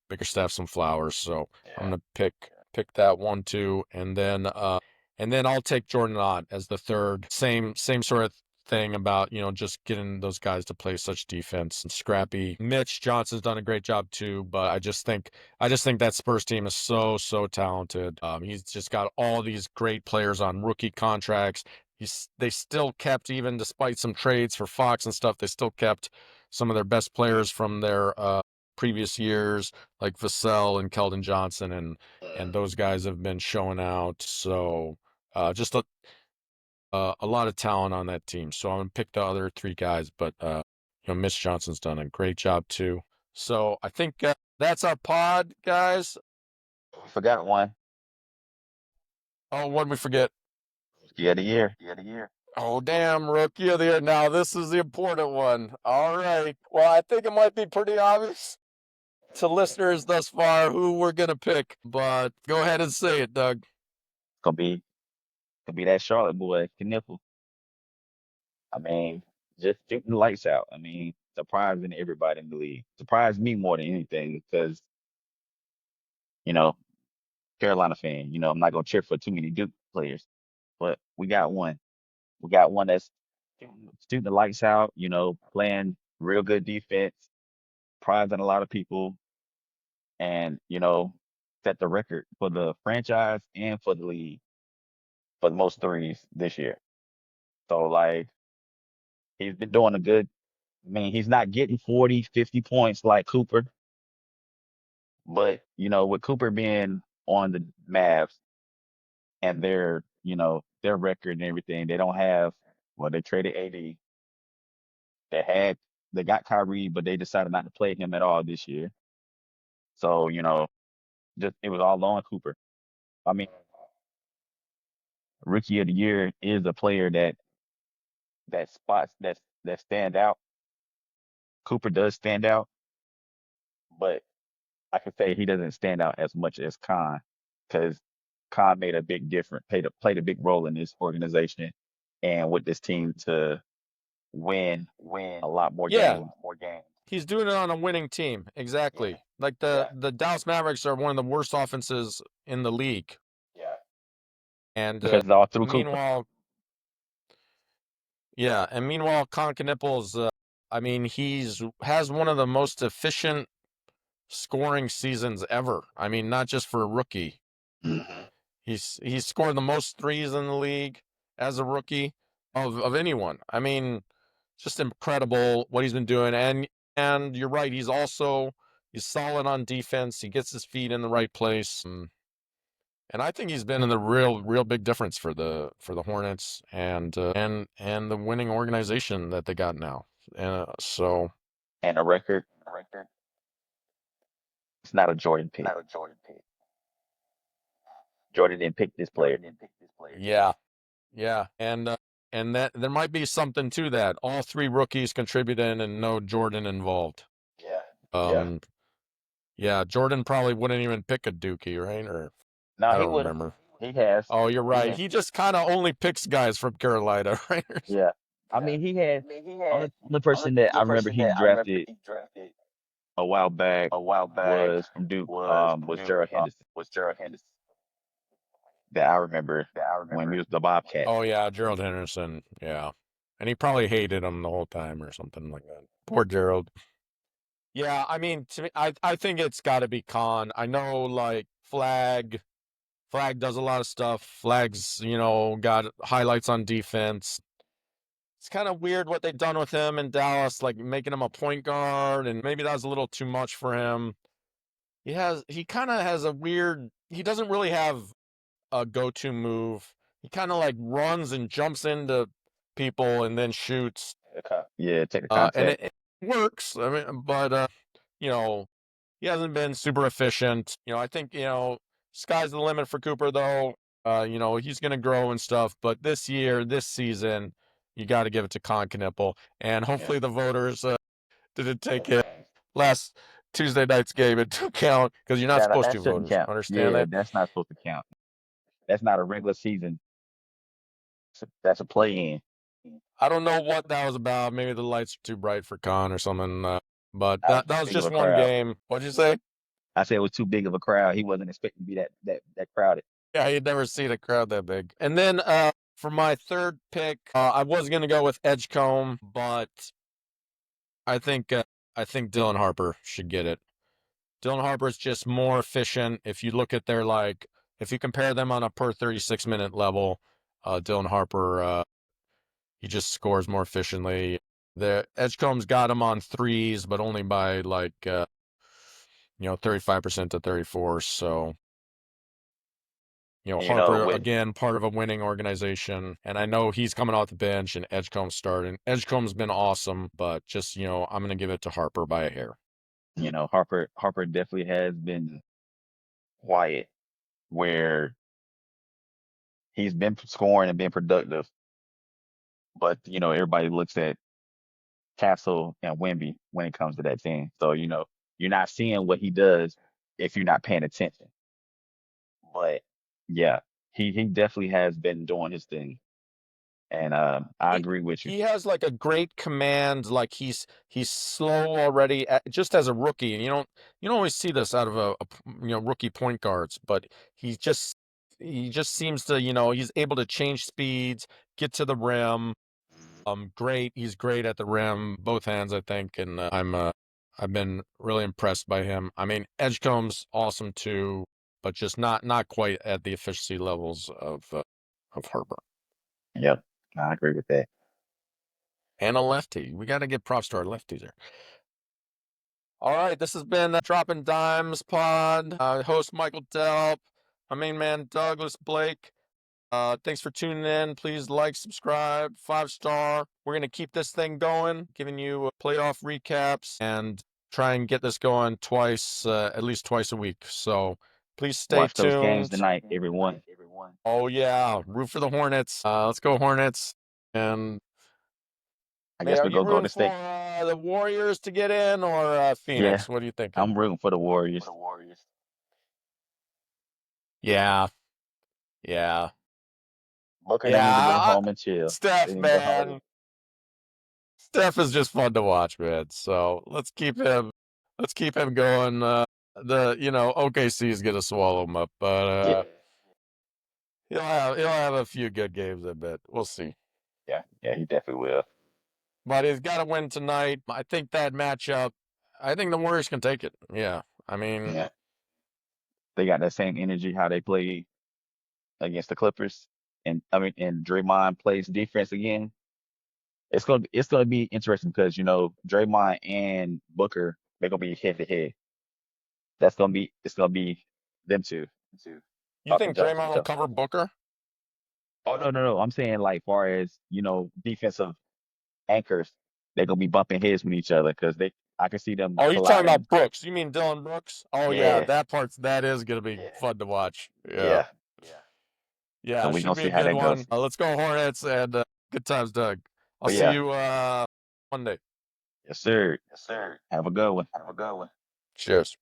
Bickerstaff some flowers. So I'm Yeah. gonna pick that one too, and then I'll take Jordan Ott as the third. Same sort of thing about, just getting those guys to play such defense and scrappy. Mitch Johnson's done a great job too, but I just think that Spurs team is so, so talented. He's just got all these great players on rookie contracts. They still kept, even despite some trades for Fox and stuff, they still kept some of their best players from their previous years, like Vassell and Keldon Johnson, and those guys have been showing out. So just a lot of talent on that team. So I'm gonna pick the other three guys, but Mitch Johnson's done a great job too. So I think that's our pod, guys. We forgot one. Oh, what did we forget? Rookie of the year. Oh, damn, rookie of the year. Now this is the important one. All right. Well, I think it might be pretty obvious to listeners thus far who we're gonna pick, but go ahead and say it, Doug. Gonna be that Charlotte boy, Kniffle. I mean, just shooting the lights out. I mean, surprising everybody in the league. Surprised me more than anything because, you know, Carolina fan, I'm not gonna cheer for too many Duke players, but we got one. We got one that's shooting the lights out, playing real good defense, surprising a lot of people, and, set the record for the franchise and for the league for the most threes this year. So, like, he's been doing a good. I mean, he's not getting 40, 50 points like Cooper, but with Cooper being on the Mavs and their record and everything, they don't have. Well, they traded AD. They got Kyrie, but they decided not to play him at all this year. So just it was all on Cooper. I mean, Rookie of the Year is a player that spots that stand out. Cooper does stand out, but I could say he doesn't stand out as much as Khan, because Khan made a big difference, played a big role in this organization and with this team to win a lot more Yeah, games. he's doing it on a winning team. Yeah, Exactly. Like yeah, the Dallas Mavericks are one of the worst offenses in the league. yeah. And Because it's all through Cooper. meanwhile, yeah, and meanwhile, Conk Nipples, I mean, he's has one of the most efficient scoring seasons ever. I mean, not just for a rookie. Hmm. He's scored the most threes in the league as a rookie of anyone. I mean, just incredible what he's been doing. And you're right, he's solid on defense. He gets his feet in the right place. And I think he's been in the real big difference for the Hornets and the winning organization that they got now. So And a record. It's not a Jordan pick. Jordan didn't pick this player. yeah, yeah, and that there might be something to that. All three rookies contributing and no Jordan involved. Yeah. Yeah. Um, yeah, Jordan probably wouldn't even pick a Dookie, right? Or No, I he don't would have. remember. He has. Oh, you're He right. has. He just kind of only picks guys from Carolina, right? Yeah. I mean, he had only person that I remember he drafted a while back was from Duke. Was Gerald Henderson that I remember when he was the Bobcat. Oh yeah, Gerald Henderson. Yeah, and he probably hated him the whole time or something like that. Poor Gerald. Yeah, I mean, to me, I think it's got to be Khan. I know, like Flag does a lot of stuff. Flag's got highlights on defense. It's kind of weird what they've done with him in Dallas, like making him a point guard, and maybe that was a little too much for him. He kind of has a weird. He doesn't really have a go-to move. He kind of like runs and jumps into people and then shoots. Yeah, take the And contact. it works. I mean, but you know, he hasn't been super efficient. I think sky's the limit for Cooper though. He's going to grow and stuff. But this season, you got to give it to Con Knipple, and Yeah. hopefully the voters didn't take it last Tuesday night's game into account, because you're not That supposed that to, shouldn't voters. count. Understand Yeah, that? that's not supposed to count. That's not a regular season. That's a play in. I don't know what that was about. Maybe the lights are too bright for Con or something. But That was too that was big of just a one crowd. game. What'd you say? I said it was too big of a crowd. He wasn't expecting to be that crowded. Yeah, you'd never seen a crowd that big. And then For my third pick, I was gonna go with Edgecombe, but I think uh, I think Dylan Harper should get it. Dylan Harper is just more efficient. If you look at their if you compare them on a per 36-minute level, Dylan Harper he just scores more efficiently. The Edgecombe's got him on threes, but only by 35% to 34. So And, Harper with again, part of a winning organization, and I know he's coming off the bench and Edgecombe's starting. Edgecombe's been awesome, but just I'm gonna give it to Harper by a hair. Harper definitely has been quiet where he's been scoring and been productive, but everybody looks at Castle and Wemby when it comes to that team. So you're not seeing what he does if you're not paying attention. But yeah, he definitely has been doing his thing, and I He agree with you. he has like a great command. Like he's slow already, just as a rookie, and you don't always see this out of rookie point guards. But he just seems to he's able to change speeds, get to the rim. Great. He's great at the rim, both hands, I think, and I've been really impressed by him. I mean, Edgecombe's awesome too, but just not quite at the efficiency levels of Harper. Yep, I agree with that. And a lefty. We got to give props to our lefties here. All right, this has been Dropping Dimes Pod. Host Michael Delp, my main man Douglas Blake. Thanks for tuning in. Please like, subscribe, 5-star. We're gonna keep this thing going, giving you playoff recaps and try and get this going at least twice a week. So please stay Watch those games tuned. tonight, everyone. Oh yeah, root for the Hornets. Let's go Hornets. And I man, guess are we you go rooting Golden for State. the Warriors to get in or Yeah, Phoenix? What are you thinking? I'm rooting for the Warriors. Yeah, yeah, Booker, they need to go yeah. home and chill. They Steph, need to go home. man, Steph is just fun to watch, man. So let's keep him going. OKC is gonna swallow him up, but Yeah, he'll have a few good games. I bet we'll see. yeah, he definitely will. But he's got to win tonight. I think that matchup. I think the Warriors can take it. Yeah, I mean, Yeah, they got that same energy how they play against the Clippers, and and Draymond plays defense again. It's gonna be interesting because Draymond and Booker they're gonna be head to head. It's gonna be them two you talking think junk to Draymond each will other. cover Booker? Oh no, I'm saying like far as defensive anchors, they're gonna be bumping heads with each other because I can see them Oh, you're talking colliding. about Brooks. You mean Dylan Brooks? Oh yeah, Yeah, that is gonna be fun to watch. Yeah. yeah. So Yeah, we're should gonna be see a how good that one. goes. Let's go Hornets and good times, Doug. I'll But see yeah, you Monday. yes sir. Have a good one. Cheers.